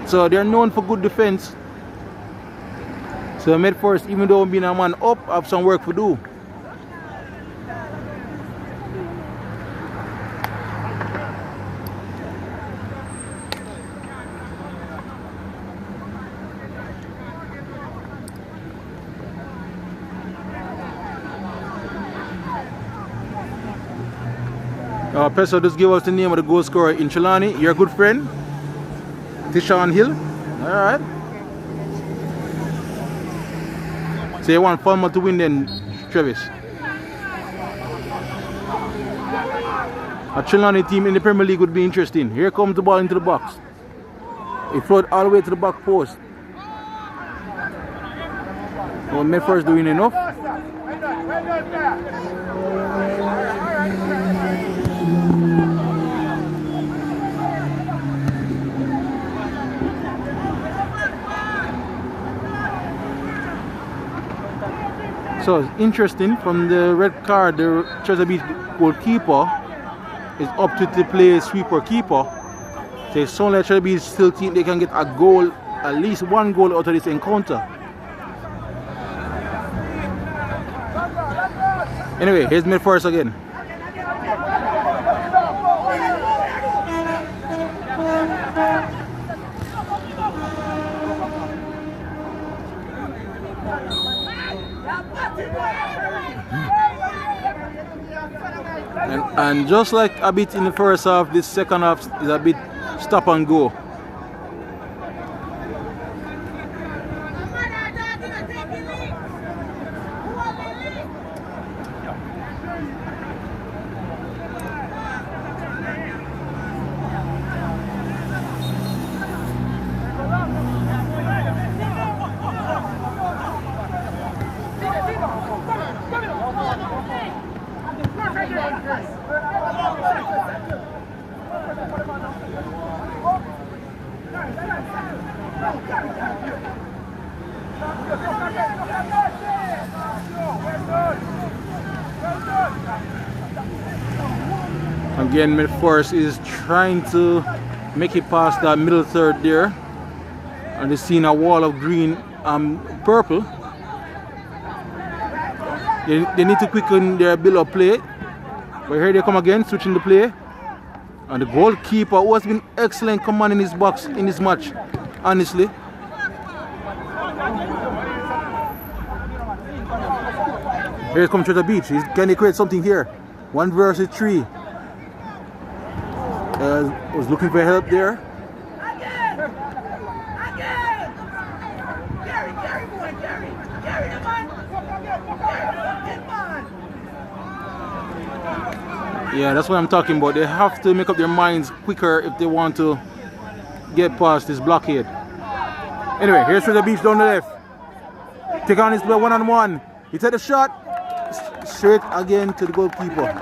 So they're known for good defense. So Meadforest, even though being a man up, have some work to do. Peso just give us the name of the goal scorer in Trelawney. Your good friend, Tishan Hill. Alright. So you want Falmouth to win then, Travis? A Trelawney team in the Premier League would be interesting. Here comes the ball into the box. It floated all the way to the back post. Well, Meadforest doing enough. So it's interesting, from the red card, the Treasure Beach goalkeeper is up to play sweeper keeper. So it's only Treasure Beach still think they can get a goal, at least 1 goal out of this encounter. Anyway, here's Meadforest again. And just like a bit in the first half, this second half is a bit stop and go. Again, Meadforest is trying to make it past that middle third there, and they're seeing a wall of green and purple. They need to quicken their build-up play, but here they come again, switching the play, and the goalkeeper, who has been excellent commanding his box in this match, honestly. Here comes Treasure Beach. Can he create something here? 1 versus 3. Was looking for help there. Yeah, that's what I'm talking about. They have to make up their minds quicker if they want to get past this blockade. Anyway, here's Treasure Beach down the left. Take on his play one-on-one. He takes a shot straight again to the goalkeeper.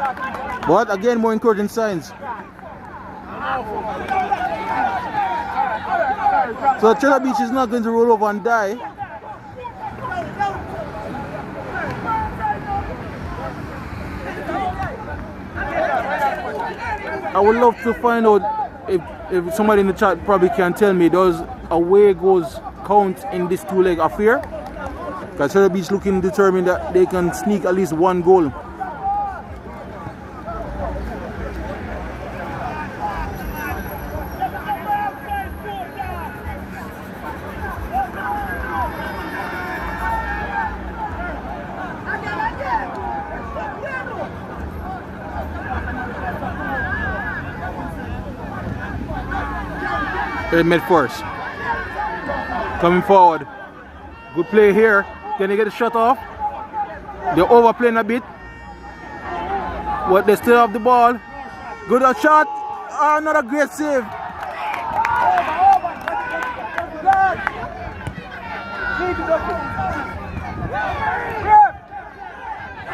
But again, more encouraging signs. So Treasure Beach is not going to roll over and die. I would love to find out if somebody in the chat probably can tell me, does away goals count in this 2-leg affair? Because Treasure Beach looking determined that they can sneak at least 1 goal. Meadforest. Coming forward. Good play here. Can they get the shot off? They're overplaying a bit. But they still have the ball. Good shot. Oh, another great save.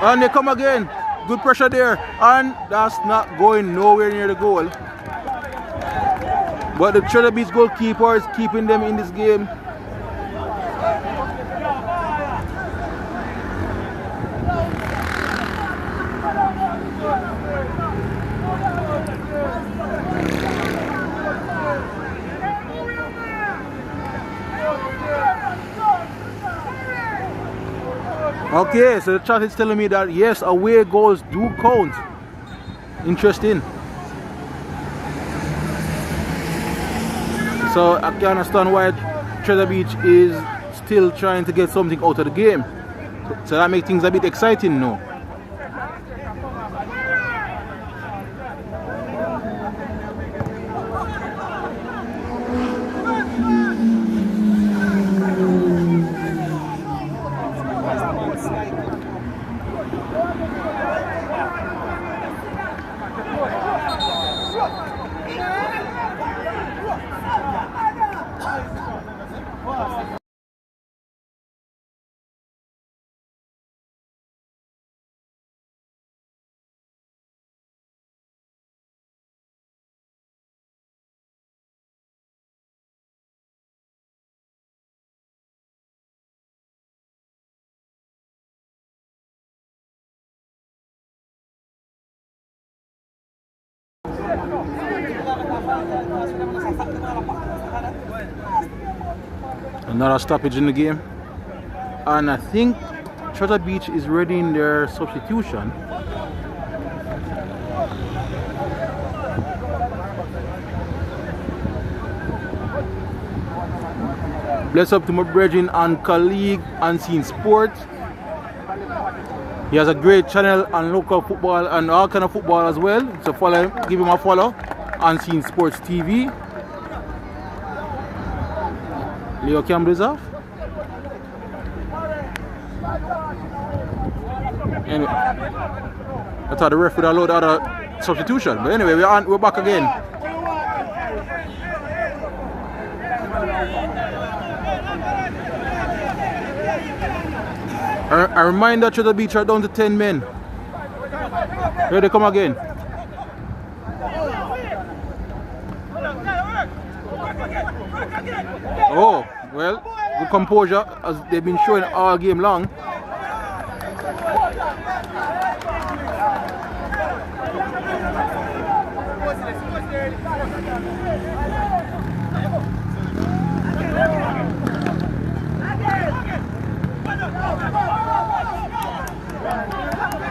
And they come again. Good pressure there. And that's not going nowhere near the goal. But the Treasure Beach goalkeeper is keeping them in this game. Okay, so the chat is telling me that yes, away goals do count. Interesting. So I can understand why Treasure Beach is still trying to get something out of the game. So that makes things a bit exciting now. Another stoppage in the game, and I think Treasure Beach is ready in their substitution. Bless up to my brethren and colleague Unseen Sport. He has a great channel on local football and all kind of football as well. So follow him, give him a follow. Unseen Sports TV. Leo Campbell off. Anyway, I thought the ref would allow the other substitution, but anyway, we're back again. A reminder, Treasure Beach are down to 10 men. Here they come again. Oh, well, good composure as they've been showing all game long.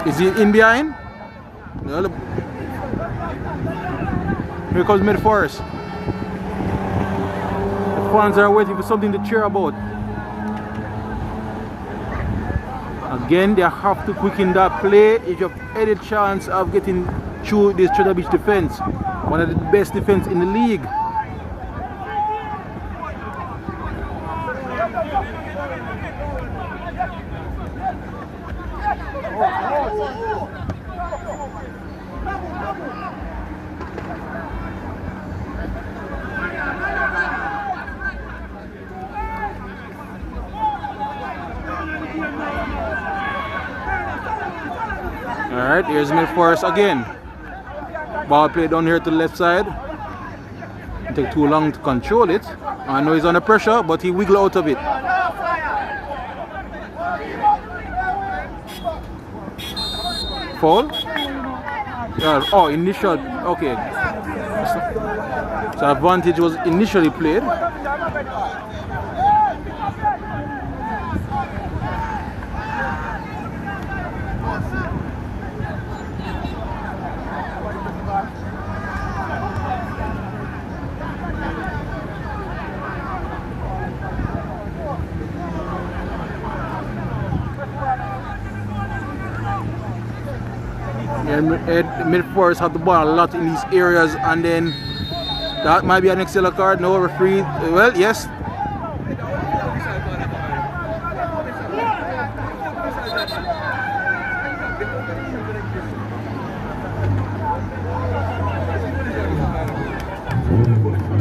Is he in behind? No, look. Here comes Meadforest. The fans are waiting for something to cheer about. Again, they have to quicken that play if you have any chance of getting through this Treasure Beach defense. One of the best defense in the league. Alright, here's Meadforest again. Ball play down here to the left side. It take too long to control it. I know he's under pressure, but he wiggle out of it. Foul? Yeah, oh, initial, okay. So advantage was initially played. Meadforest have the ball a lot in these areas, and then That might be an next yellow card. No referee. Well, yes.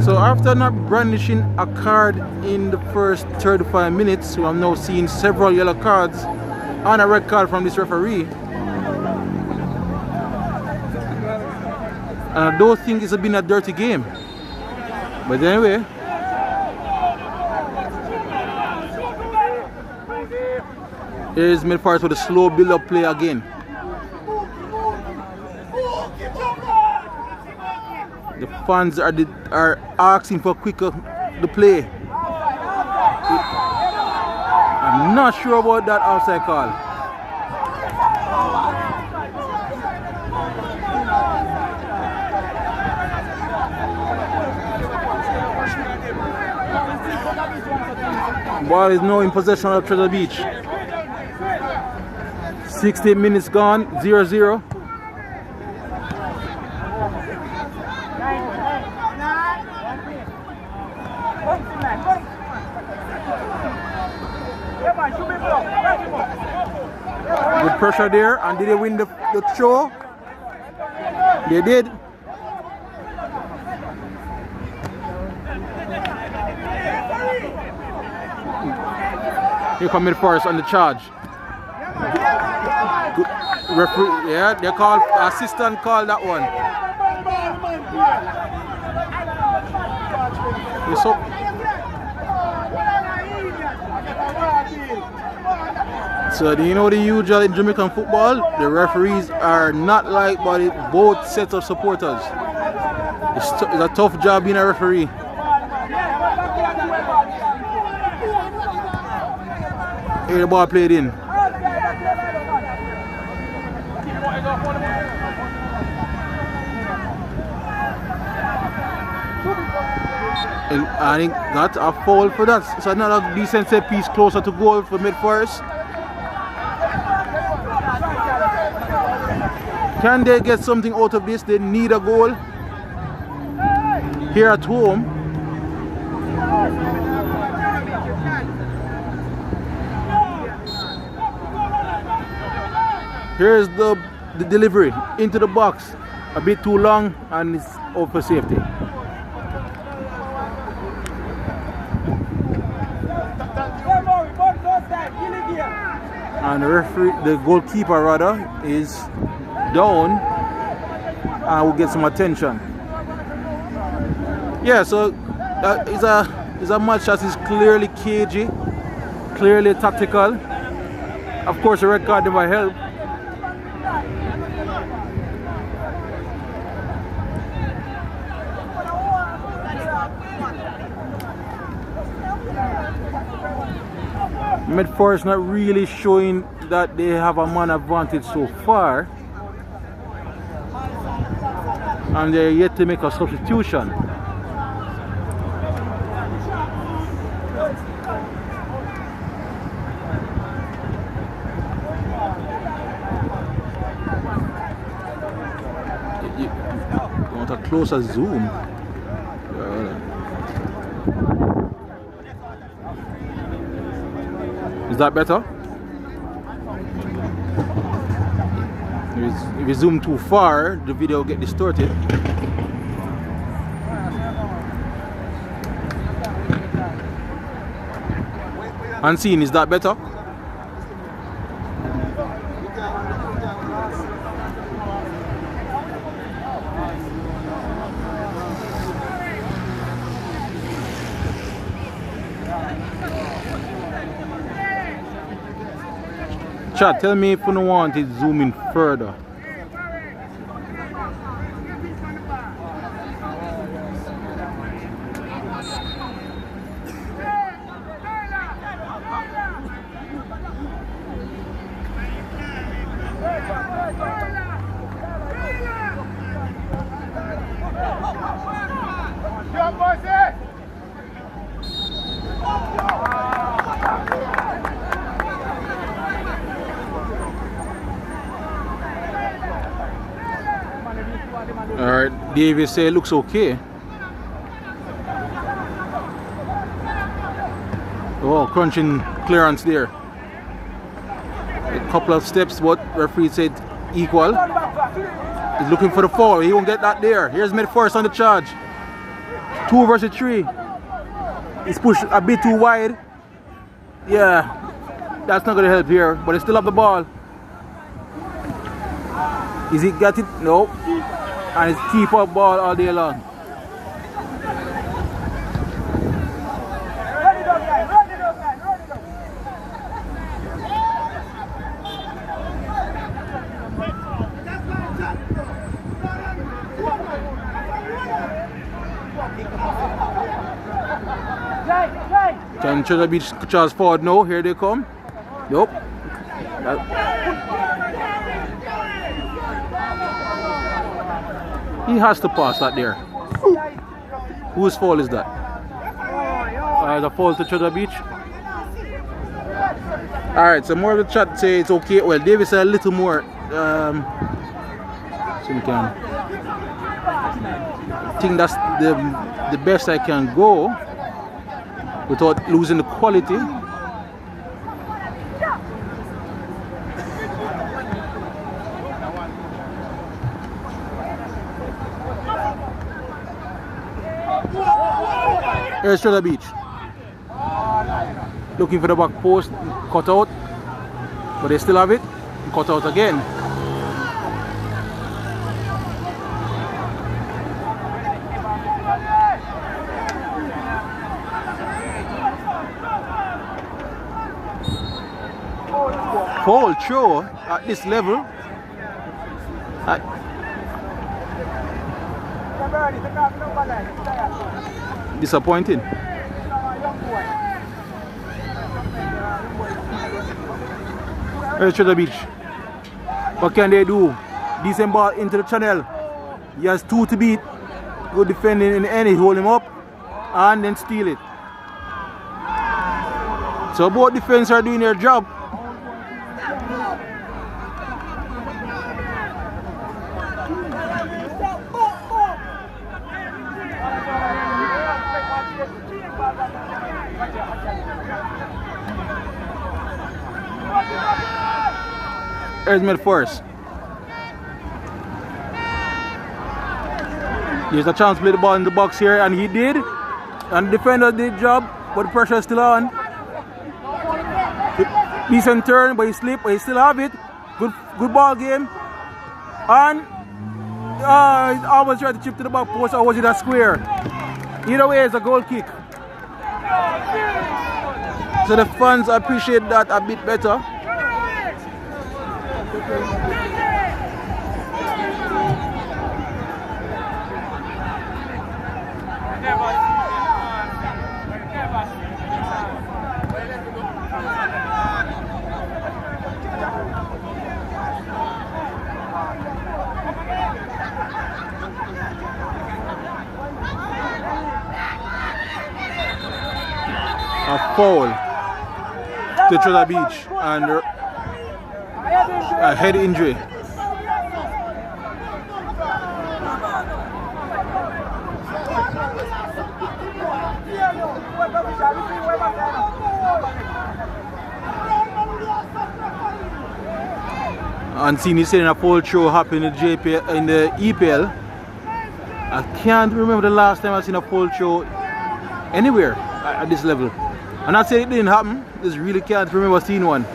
So after not brandishing a card in the first 35 minutes, we have now seen several yellow cards and a red card from this referee. And I don't think it's been a dirty game. But anyway, here's Meadforest with a slow build-up play again. The fans are asking for quicker the play. I'm not sure about that outside call. Ball is now in possession of Treasure Beach. 60 minutes gone, 0-0. Good pressure there, and did they win the show? They did. Here come Meadforest on the charge. Good referee, yeah, they called, assistant called that one. So do you know the usual in Jamaican football? The referees are not like both sets of supporters. It's a tough job being a referee. Here the ball played in. And I think got a foul for that. So another decent set piece closer to goal for Meadforest. Can they get something out of this? They need a goal here at home. Here's the delivery into the box. A bit too long, and it's out for safety. And the referee, the goalkeeper rather, is down and will get some attention. Yeah, so it's a match that is clearly cagey, clearly tactical. Of course, the red card never helped. Meadforest not really showing that they have a man advantage so far, and they're yet to make a substitution. You want a closer zoom? Is that better? If you zoom too far, the video will get distorted. Unseen, is that better? Chat, tell me if you don't want it zooming further. Alright, David say it looks okay. crunching clearance there. A couple of steps, but referee said equal. He's looking for the foul. He won't get that there. Here's Meadforest on the charge. 2 versus 3. He's pushed a bit too wide. Yeah, that's not going to help here, but he still have the ball. Is he got it? No. And it's keep up ball all day long. Can Treasure Beach charge forward now? Here they come. Nope. He has to pass that there. Whose fault is that? The fault to Treasure Beach. Alright, so more of the chat say it's okay. Well, David said a little more. So we can. I think that's the best I can go without losing the quality. Here's Treasure Beach. Looking for the back post, cut out, but they still have it. Cut out again. Foul throw at this level. Disappointing. Here's Treasure Beach. What can they do? Decent ball into the channel. He has 2 to beat. Good defending in the end. He hold him up and then steal it. So both defense are doing their job. There's Meadforest. There's a chance to play the ball in the box here, and he did. And the defender did job, but the pressure is still on. Decent turn, but he slipped, but he still have it. Good ball game. And he almost tried to chip to the back post, or was it a square? Either way, it's a goal kick. So the fans appreciate that a bit better. A foul to Treasure Beach and a head injury. And seeing you saying a foul throw happened in the EPL. I can't remember the last time I've seen a foul throw anywhere at this level. I'm not saying it didn't happen, just really can't remember seeing one.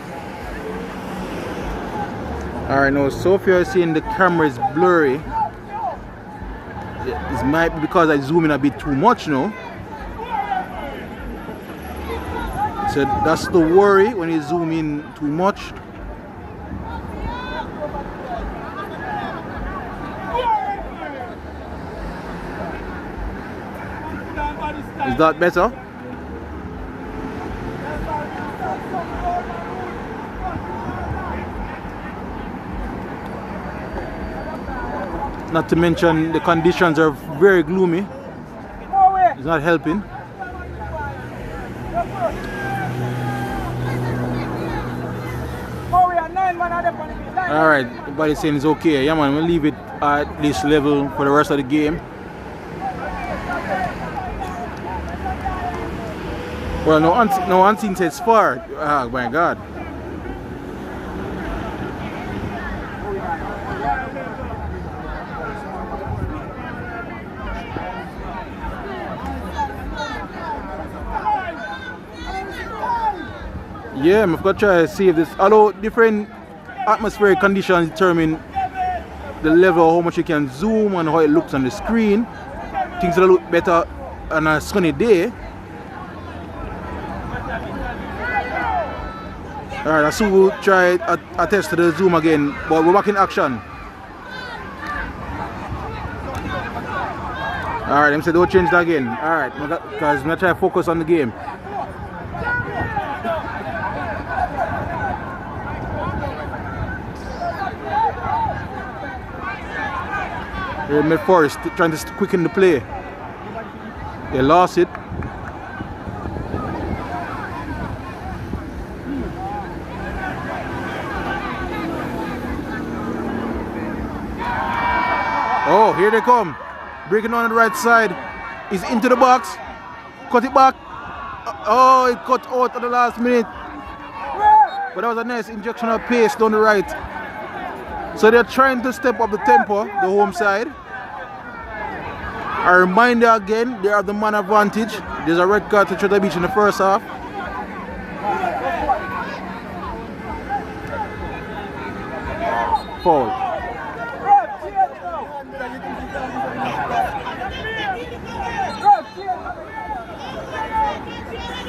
Alright, now Sophia is saying the camera is blurry. This might be because I zoom in a bit too much now. So that's the worry when you zoom in too much. Is that better? Not to mention the conditions are very gloomy. It's not helping. Alright, everybody's saying it's okay. Yeah man, we'll leave it at this level for the rest of the game. Well, no unseen says far. Oh my God. Yeah, I've got to try to save this. Although different atmospheric conditions determine the level of how much you can zoom and how it looks on the screen. Things will look better on a sunny day. Alright, so we'll try a test to the zoom again, but we're back in action. Alright, them say don't change that again. Alright, because I'm going to try to focus on the game. Here Meadforest trying to quicken the play. They lost it. Oh, here they come. Breaking on the right side. He's into the box. Cut it back. Oh, it cut out at the last minute. But that was a nice injection of pace down the right. So they're trying to step up the tempo, the home side. A reminder again, they have the man advantage. There's a red card to Treasure Beach in the first half. Foul.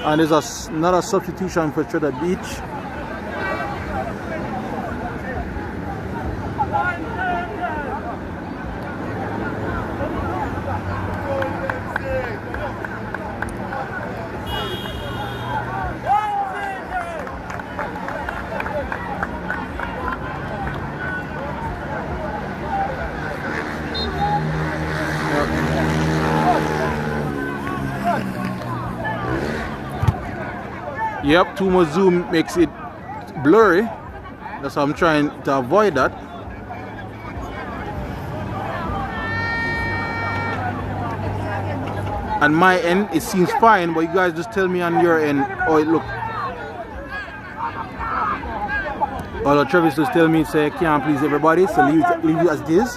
And there's another substitution for Treasure Beach. Yep, too much zoom makes it blurry. That's why I'm trying to avoid that. On my end, it seems fine, but you guys just tell me on your end how it looks. Although Travis just tell me, say, can't please everybody, so leave it as it is.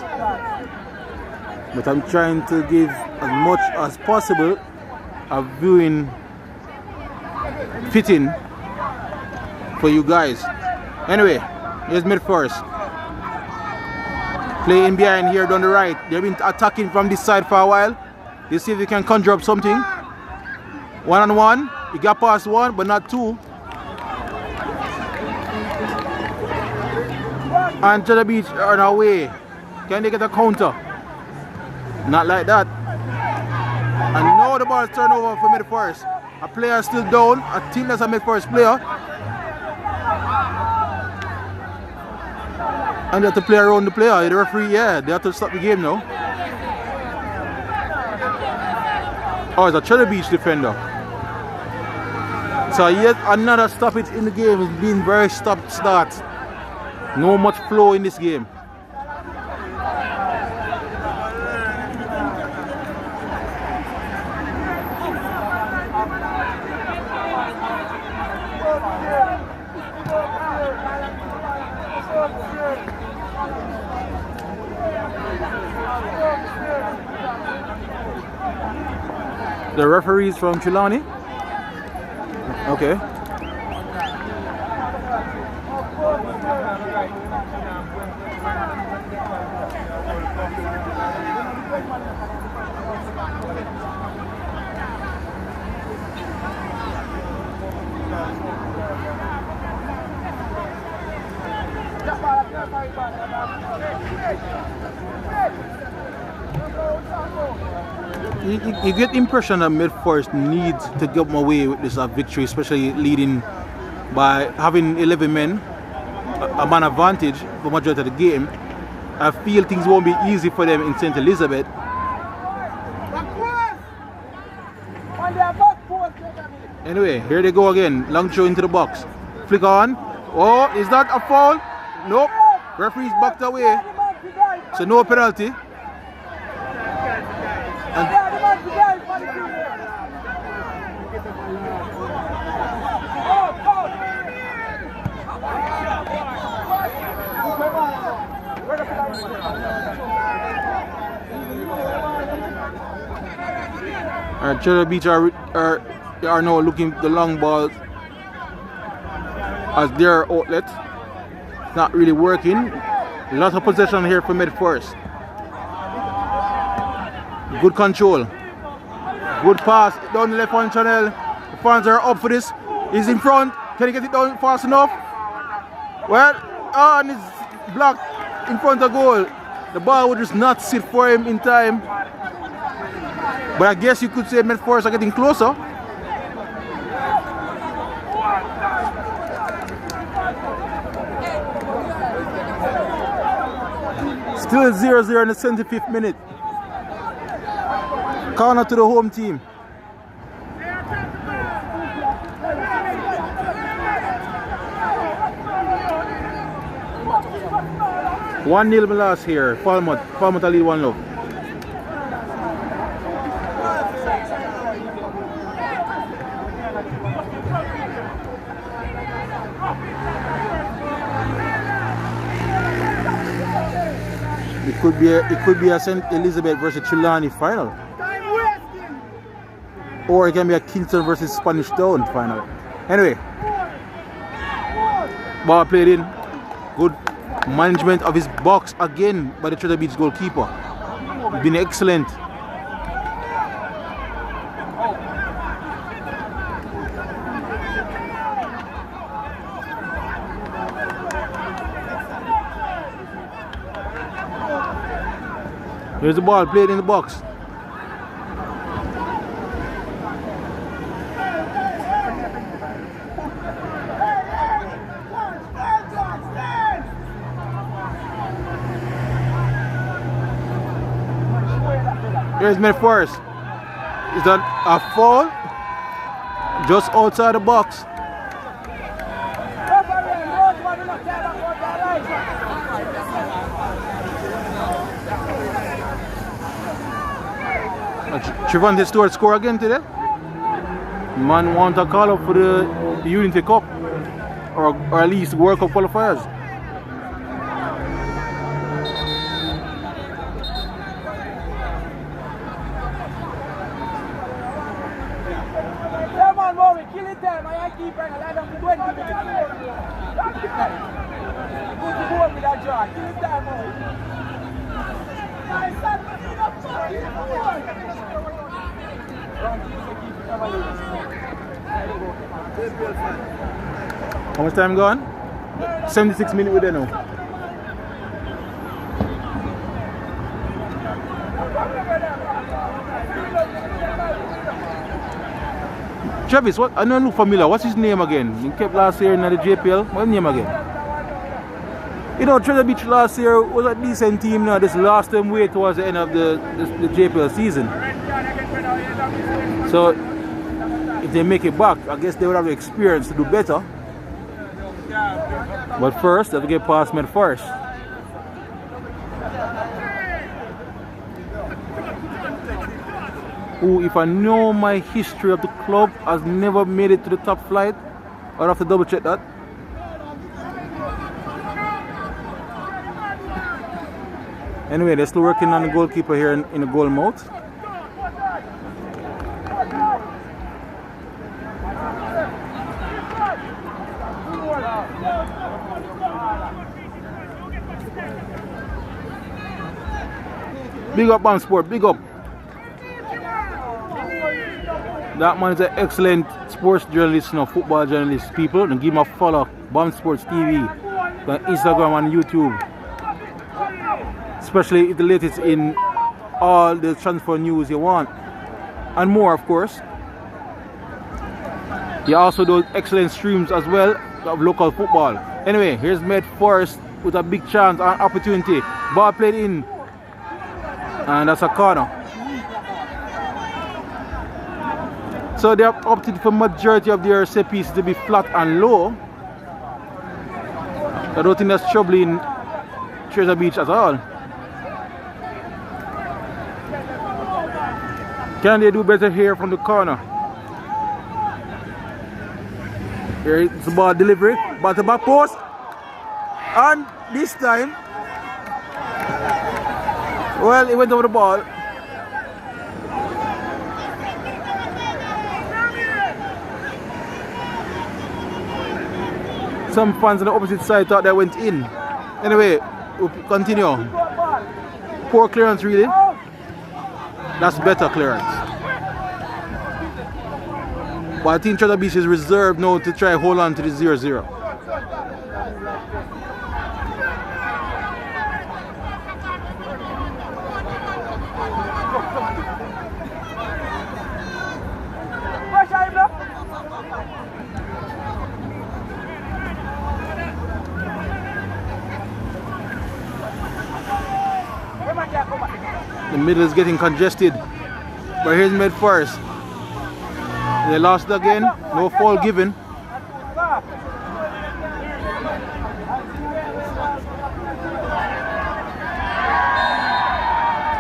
But I'm trying to give as much as possible a viewing fitting for you guys. Anyway, here's Meadforest. Playing behind here down the right. They've been attacking from this side for a while. You see if they can conjure up something. One on one. You got past one, but not two. And Treasure Beach are on our way. Can they get a counter? Not like that. And now the ball is turned over for Meadforest. A player still down. I think that's a Meadforest player. And they have to play around the player. The referee, yeah, they have to stop the game now. Oh, it's a Treasure Beach defender. So yet another stoppage in the game. It's been very stop-start. No much flow in this game. The referee is from Chilani. Okay. You get the impression that Meadforest needs to get them away with this victory, especially leading by having 11 men, a man advantage for majority of the game. I feel things won't be easy for them in St. Elizabeth. Anyway, here they go again. Long throw into the box. Flick on. Oh, is that a foul? Nope. Referee's backed away. So no penalty. And Treasure Beach are now looking the long ball as their outlet. It's not really working. A lot of possession here for Meadforest. Good control. Good pass down the left hand channel. The fans are up for this. He's in front. Can he get it down fast enough? Well, and it's blocked in front of goal. The ball would just not sit for him in time. But I guess you could say Meadforest are getting closer. Still 0-0 in the 75th minute. Corner to the home team. One nil last here. Falmouth lead 1-0. It could be a St. Elizabeth versus Trelawney final, or it can be a Kingston versus Spanish Town final. Anyway, ball played in. Good management of his box again by the Treasure Beach goalkeeper. Been excellent. Here's the ball played in the box. Here's Meadforest. Is that a foul? Just outside the box. Trevante Stewart score again today. Man want to call up for the Unity Cup or at least World Cup qualifiers. How much time gone? 76 minutes with there now. Travis, what? I don't look familiar. What's his name again? He kept last year in the JPL. What's his name again? You know, Treasure Beach last year was a decent team. Now this lost them way towards the end of the JPL season. So if they make it back, I guess they would have the experience to do better. But first, they have to get past Meadforest. Who, if I know my history of the club, has never made it to the top flight. I'll have to double check that. Anyway, they're still working on the goalkeeper here in the goal mouth. Big up on sport, big up. That man is an excellent sports journalist, football journalist, people. And give him a follow. Bomb Sports TV on Instagram and YouTube. Especially the latest in all the transfer news you want. And more, of course. He also does excellent streams as well of local football. Anyway, here's Meadforest with a big chance and opportunity. Ball played in. And that's a corner. So they have opted for majority of their set pieces to be flat and low. I don't think that's troubling Treasure Beach at all. Can they do better here from the corner? Here it's the ball delivery, but the back post. And this time. Well, he went over the ball. Some fans on the opposite side thought that went in. Anyway, we'll continue. Poor clearance, really. That's better clearance. But I think Treasure Beach is reserved now to try hold on to the 0-0. The middle is getting congested, but here's Meadforest. They lost again, no foul given.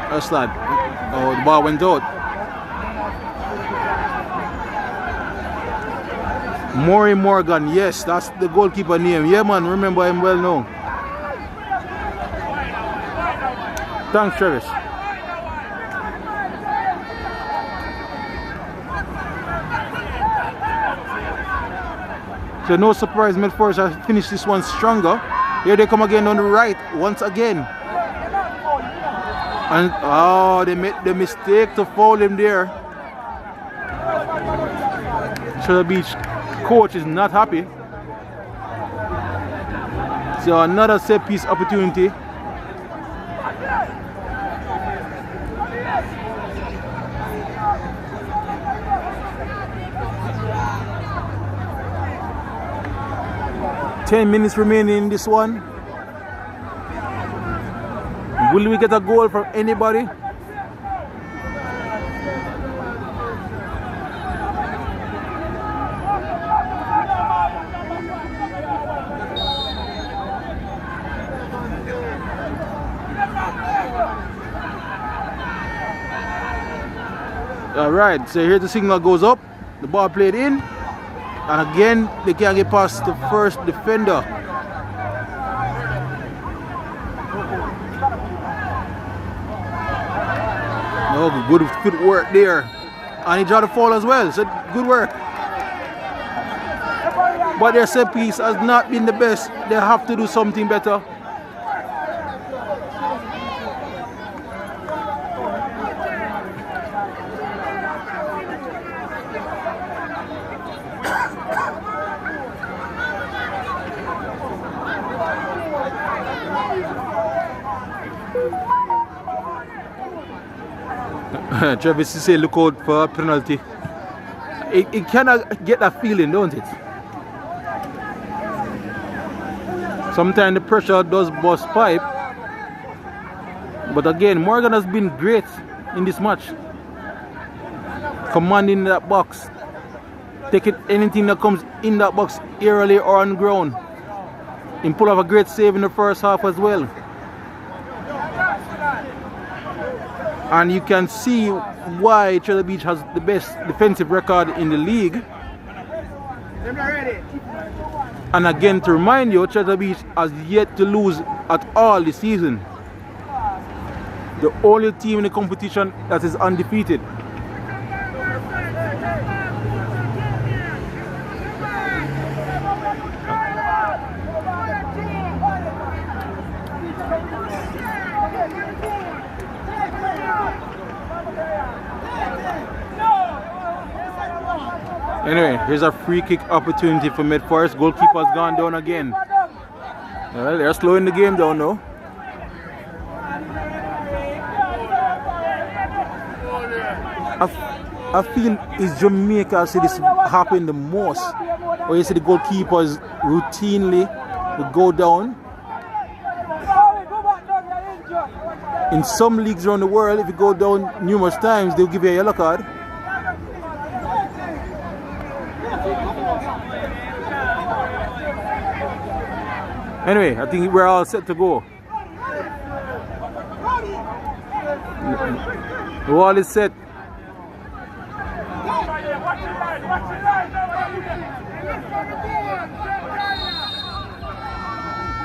That's that. Oh, the ball went out. Maury Morgan, yes, that's the goalkeeper name. Yeah, man, remember him well now. Thanks, Travis. So no surprise, Meadforest has finished this one stronger. Here they come again on the right, once again. And oh, they made the mistake to foul him there. Treasure Beach coach is not happy. So another set piece opportunity. Ten minutes remaining in this one. Will we get a goal from anybody? Alright, so here the signal goes up. The ball played in. And again, they can't get past the first defender. Oh, good footwork there. And he tried to fall as well, so good work. But their set piece has not been the best. They have to do something better. Travis say look out for a penalty. It cannot get that feeling, don't it? Sometimes the pressure does bust pipe. But again, Morgan has been great in this match. Commanding that box. Taking anything that comes in that box aerially or on the ground. He pulled off a great save in the first half as well. And you can see why Treasure Beach has the best defensive record in the league. And again, to remind you, Treasure Beach has yet to lose at all this season. The only team in the competition that is undefeated. Anyway, here's a free kick opportunity for Meadforest. Goalkeeper's gone down again. Well, they're slowing the game down now. I feel it's Jamaica I see this happen the most. Where you see the goalkeepers routinely will go down. In some leagues around the world, if you go down numerous times, they'll give you a yellow card. Anyway, I think we're all set to go. The wall is set.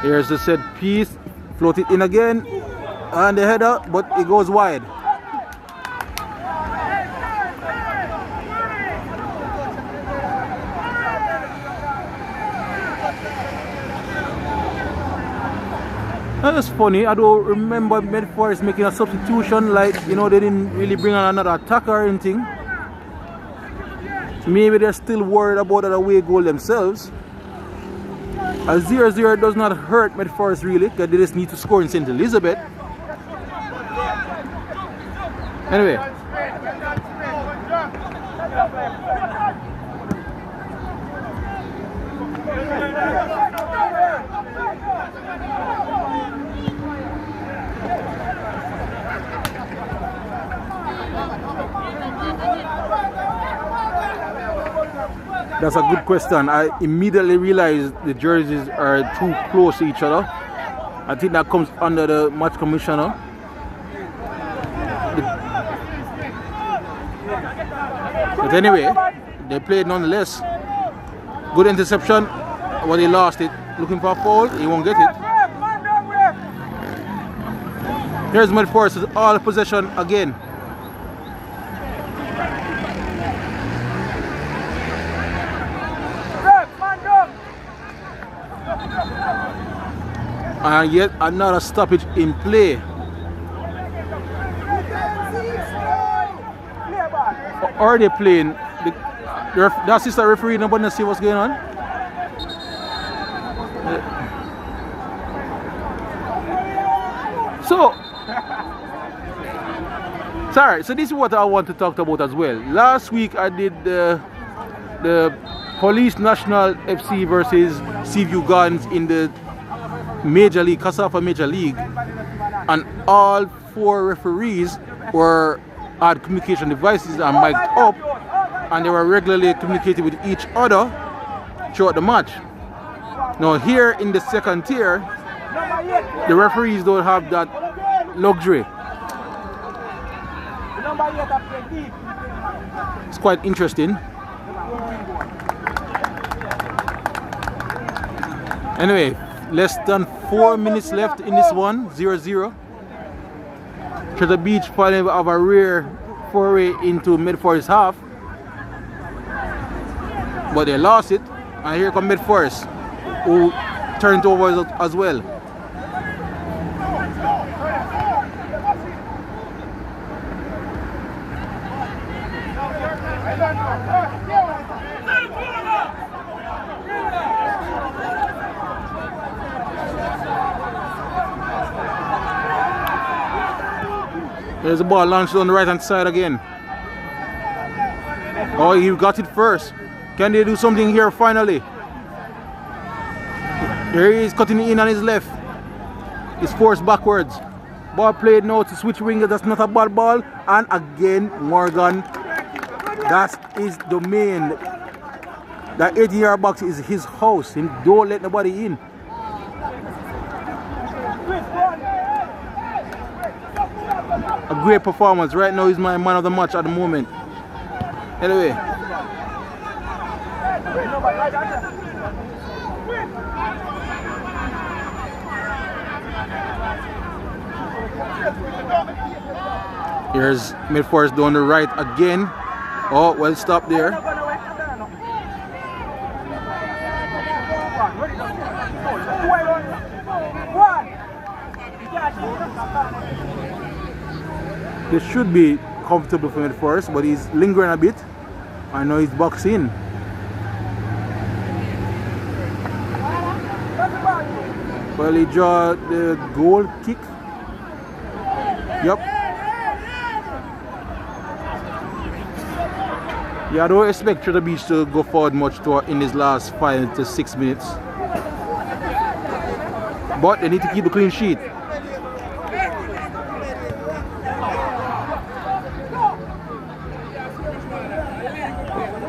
Here's the set piece, float it in again, and the header, but it goes wide. That's funny. I don't remember Meadforest making a substitution, like, you know, they didn't really bring on another attacker or anything. Maybe they're still worried about that away goal themselves. A 0-0 does not hurt Meadforest really, because they just need to score in St. Elizabeth. Anyway. That's a good question. I immediately realized the jerseys are too close to each other. I think that comes under the match commissioner. But anyway, they played nonetheless. Good interception, but he lost it. Looking for a foul, he won't get it. Here's Meadforest with all possession again. And yet another stoppage in play. Are they playing? The assistant referee nobody knows see what's going on. So this is what I want to talk about as well. Last week I did the Police National FC versus Seaview Guns in the Major League, Casafa Major League, and all 4 referees had communication devices and mic'd up, and they were regularly communicating with each other throughout the match. Now here in the second tier, the referees don't have that luxury. It's quite interesting. Anyway, less than 4 minutes left in this one, 0-0. Treasure Beach finally have a rare foray into Meadforest half, but they lost it, and here come Meadforest, who turned over as well. There's the ball launched on the right hand side again. Oh, he got it first. Can they do something here finally? There he is, cutting it in on his left. It's forced backwards. Ball played now to switch winger. That's not a bad ball. And again, Morgan. That's his domain. That 18-yard box is his house. He don't let nobody in. A great performance. Right now he's my man of the match at the moment. Anyway. Here's Meadforest down the right again. Oh, well stopped there. This should be comfortable for Meadforest, but he's lingering a bit. I know he's boxing. Well, he draw the goal kick. Yep. Yeah, I don't expect Treasure Beach to go forward much in his last 5 to 6 minutes. But they need to keep the clean sheet.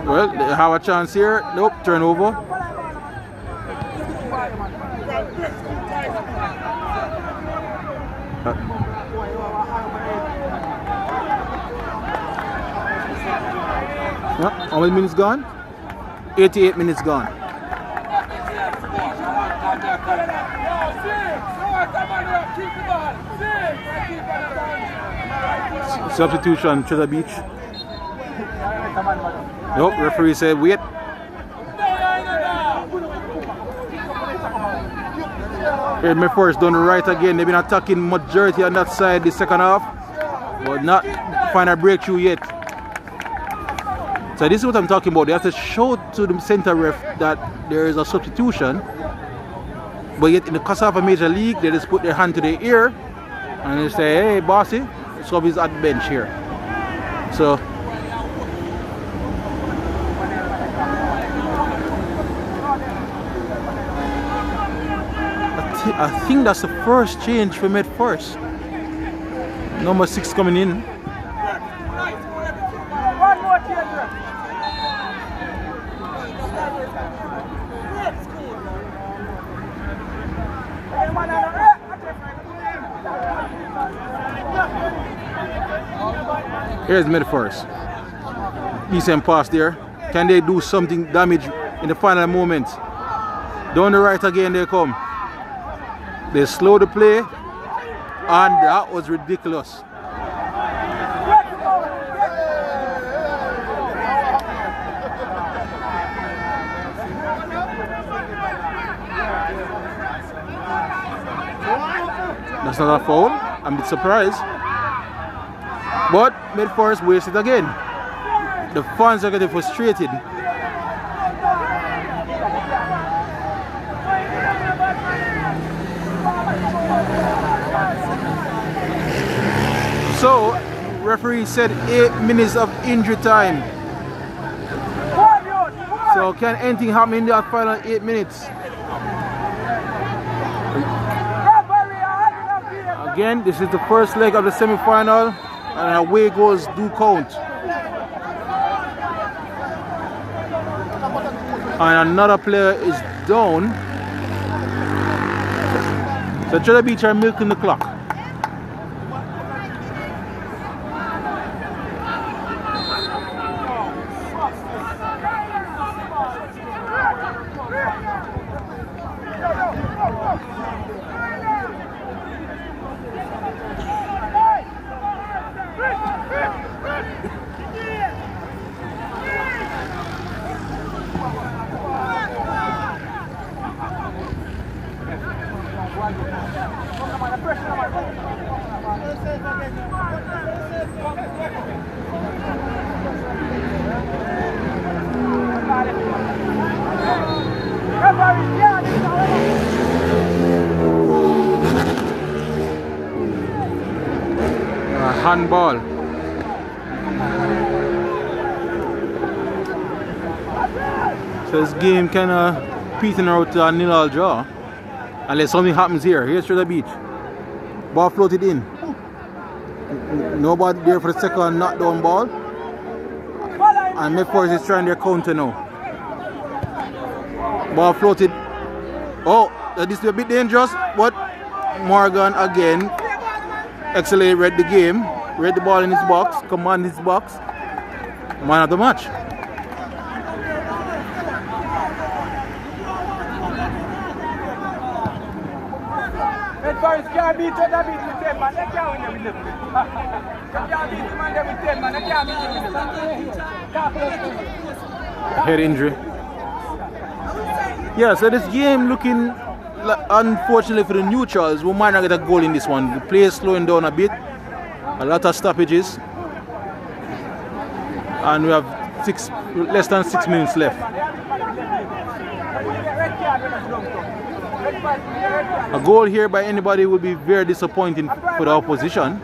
Well, they have a chance here. Nope, turnover. How many minutes gone? 88 minutes gone. Substitution, Treasure Beach. Nope, referee said wait. Meadforest done right again. They've been attacking majority on that side the second half, but not find a breakthrough yet. So this is what I'm talking about. They have to show to the center ref that there is a substitution, but yet in the course of a major league, they just put their hand to their ear and they say, hey bossy, sub is at the bench here. So I think that's the first change for Meadforest. Number 6 coming in. Here's Meadforest. Decent pass there. Can they do something damage in the final moments? Down the right again they come. They slow the play, and that was ridiculous. That's not a foul. I'm a bit surprised. But Meadforest wasted again. The fans are getting frustrated. So, referee said 8 minutes of injury time. So, can anything happen in that final 8 minutes? Again, this is the first leg of the semi-final, and away goals do count. And another player is down. So, Treasure Beach are milking the clock. Handball. So this game kind of peaking out to a 0-0 draw unless something happens here. Here's Treasure Beach. Ball floated in. Nobody there for the second knockdown ball. And Meadforest is trying their counter now. Ball floated. Oh, this is a bit dangerous, but Morgan again. Excellently read the game, read the ball in his box, command his box. Man of the match. Meadforest can't beat Treasure Beach with 10 man. They can't win with 10. They can't beat the man with 10 man. They can't beat with 10. Head injury. Yeah, so this game looking, unfortunately for the neutrals, we might not get a goal in this one. The play is slowing down a bit. A lot of stoppages. And we have less than 6 minutes left. A goal here by anybody would be very disappointing for the opposition.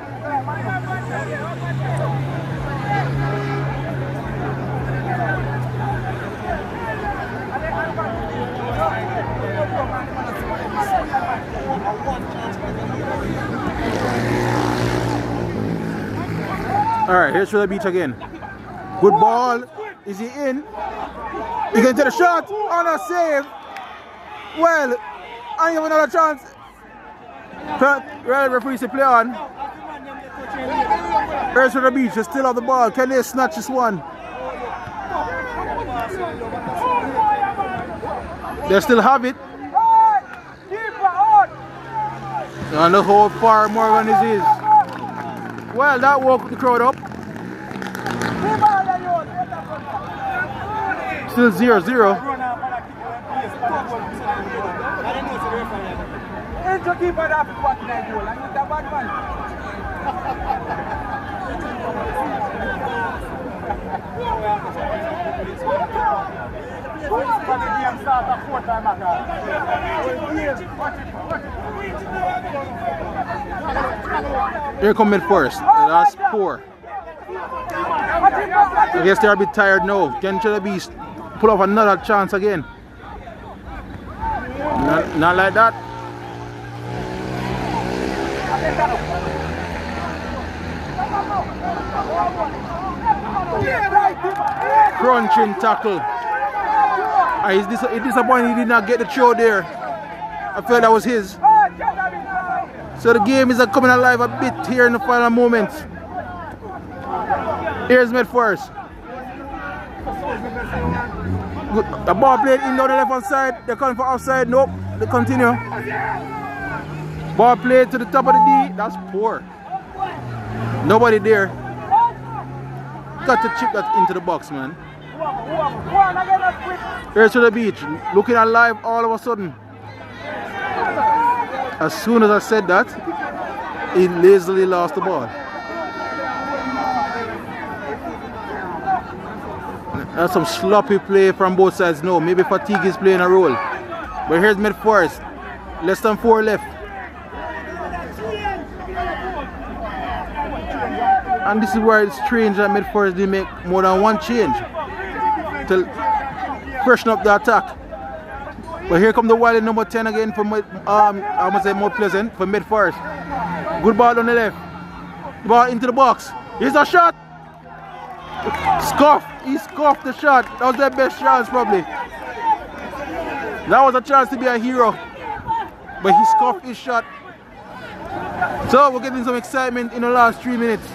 Alright, here's Treasure Beach again. Good ball. Is he in? He can take a shot on a save. Well, I have another chance. Referee to play on. Here's Treasure Beach. They still have the ball. Can they snatch this one? They still have it. I don't know how far Morgan is. Well, that woke the crowd up. Still 0-0. Here come Meadforest. That's poor. I guess they're a bit tired now. Can Treasure Beach pull off another chance again? Not like that. Crunching tackle. He's disappointed he did not get the throw there. I felt that was his. So the game is coming alive a bit here in the final moments. Here's Meadforest. The ball played in on the left hand side. They're calling for offside. Nope. They continue. Ball played to the top of the D. That's poor. Nobody there. Got to chip that into the box, man. Here's Treasure Beach. Looking alive all of a sudden. As soon as I said that, he lazily lost the ball. That's some sloppy play from both sides. No, maybe fatigue is playing a role. But here's Meadforest. Less than 4 left. And this is where it's strange that Meadforest didn't make more than one change to freshen up the attack. But here come the wild number 10 again for I must say more pleasant for Meadforest. Good ball on the left. Ball into the box. Here's a shot. Scuffed. He scuffed the shot. That was their best chance probably. That was a chance to be a hero. But he scuffed his shot. So we're getting some excitement in the last 3 minutes.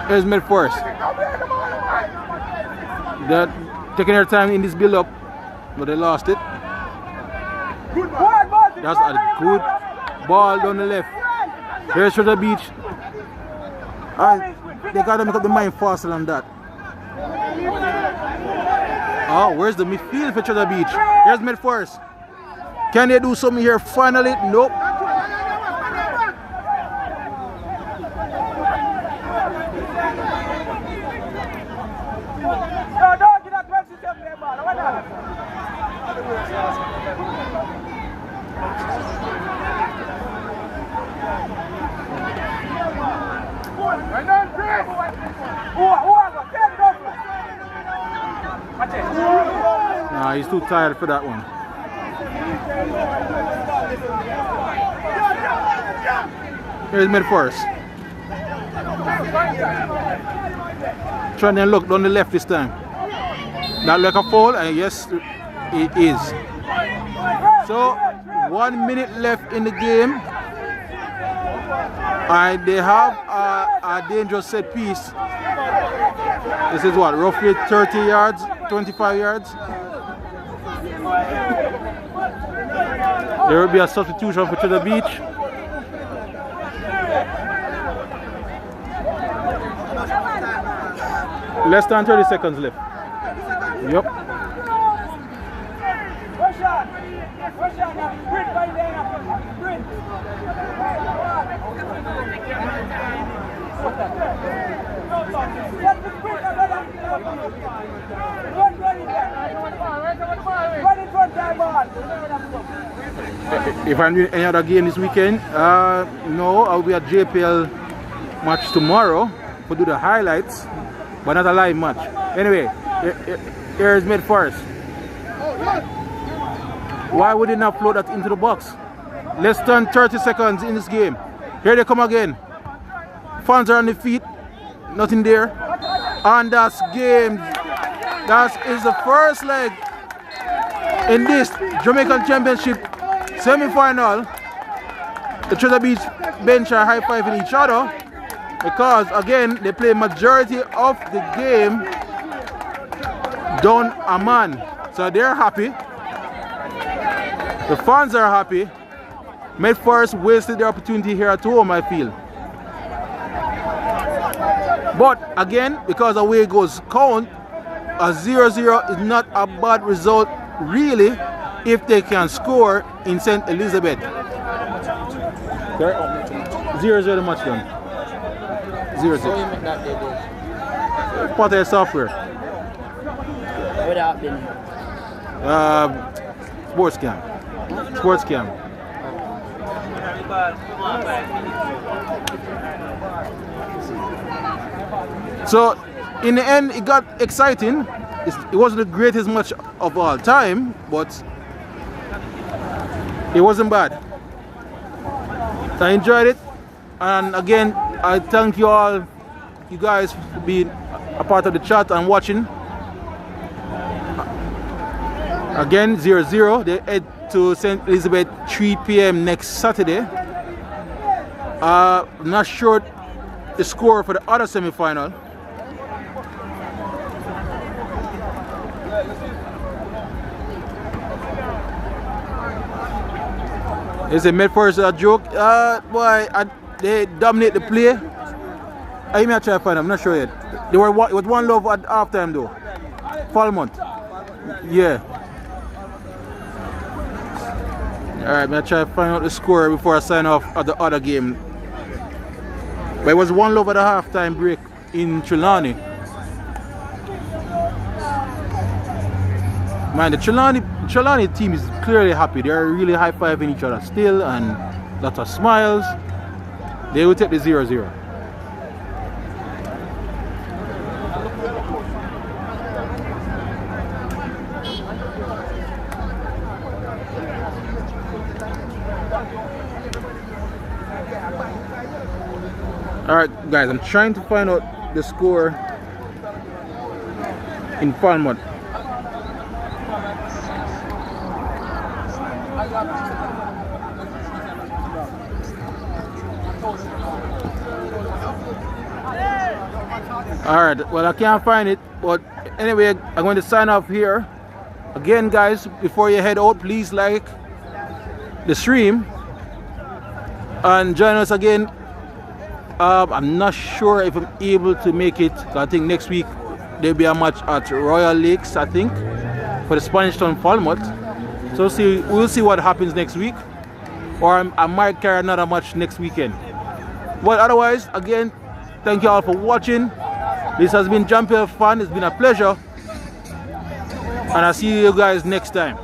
Here's Meadforest. They're taking their time in this build-up, but they lost it. That's a good ball down the left. Here's Treasure Beach. They gotta make up the mind faster than that. Oh, where's the midfield for Treasure Beach? Here's Meadforest. Can they do something here finally? Nope. Nah, he's too tired for that one. Here's Meadforest. Trying to look down the left this time. Not like a foul, and yes, it is. So, 1 minute left in the game. And they have a dangerous set piece. This is what, roughly 30 yards, 25 yards. There will be a substitution for Treasure Beach. Less than 30 seconds left. Yep. If I'm doing any other game this weekend, no, I'll be at JPL match tomorrow to do the highlights, but not a live match. Anyway, here's Meadforest. Why would they not float that into the box? Less than 30 seconds in this game. Here they come again. Fans are on the feet. Nothing there. And that's game. That is the first leg in this Jamaican Championship semi-final, the Treasure Beach bench are high-fiving each other because again they play majority of the game down a man. So they're happy. The fans are happy. Meadforest wasted their opportunity here at home, I feel. But again, because away goes count, a 0-0 is not a bad result really if they can score in St. Elizabeth. 0-0 the match done. 0-0. Part of the software. What happened? SportCam. SportCam. So in the end it got exciting. It wasn't the greatest match of all time, but it wasn't bad. I enjoyed it, and again I thank you all, you guys, for being a part of the chat and watching. Again 0-0. They head to St. Elizabeth 3 p.m. next Saturday. Not sure the score for the other semi-final. Is it Meadforest a joke? Boy, they dominate the play. I may try to find them, I'm not sure yet. They were it was 1-0 at halftime though. Falmouth. Yeah. Alright, I'm try to find out the score before I sign off at the other game. But it was 1-0 at the halftime break in Trelawney. Man, the Trelawney team is clearly happy. They're really high-fiving each other still and lots of smiles. They will take the 0-0. Alright guys, I'm trying to find out the score in Falmouth. Alright, well I can't find it, but anyway I'm going to sign off here. Again guys, before you head out, please like the stream and join us again. I'm not sure if I'm able to make it. I think next week there'll be a match at Royal Lakes, I think, for the Spanish Town Falmouth. So we'll see what happens next week, or I might carry another match next weekend. But otherwise, again, thank you all for watching. This has been Jamaica Fun. It's been a pleasure, and I'll see you guys next time.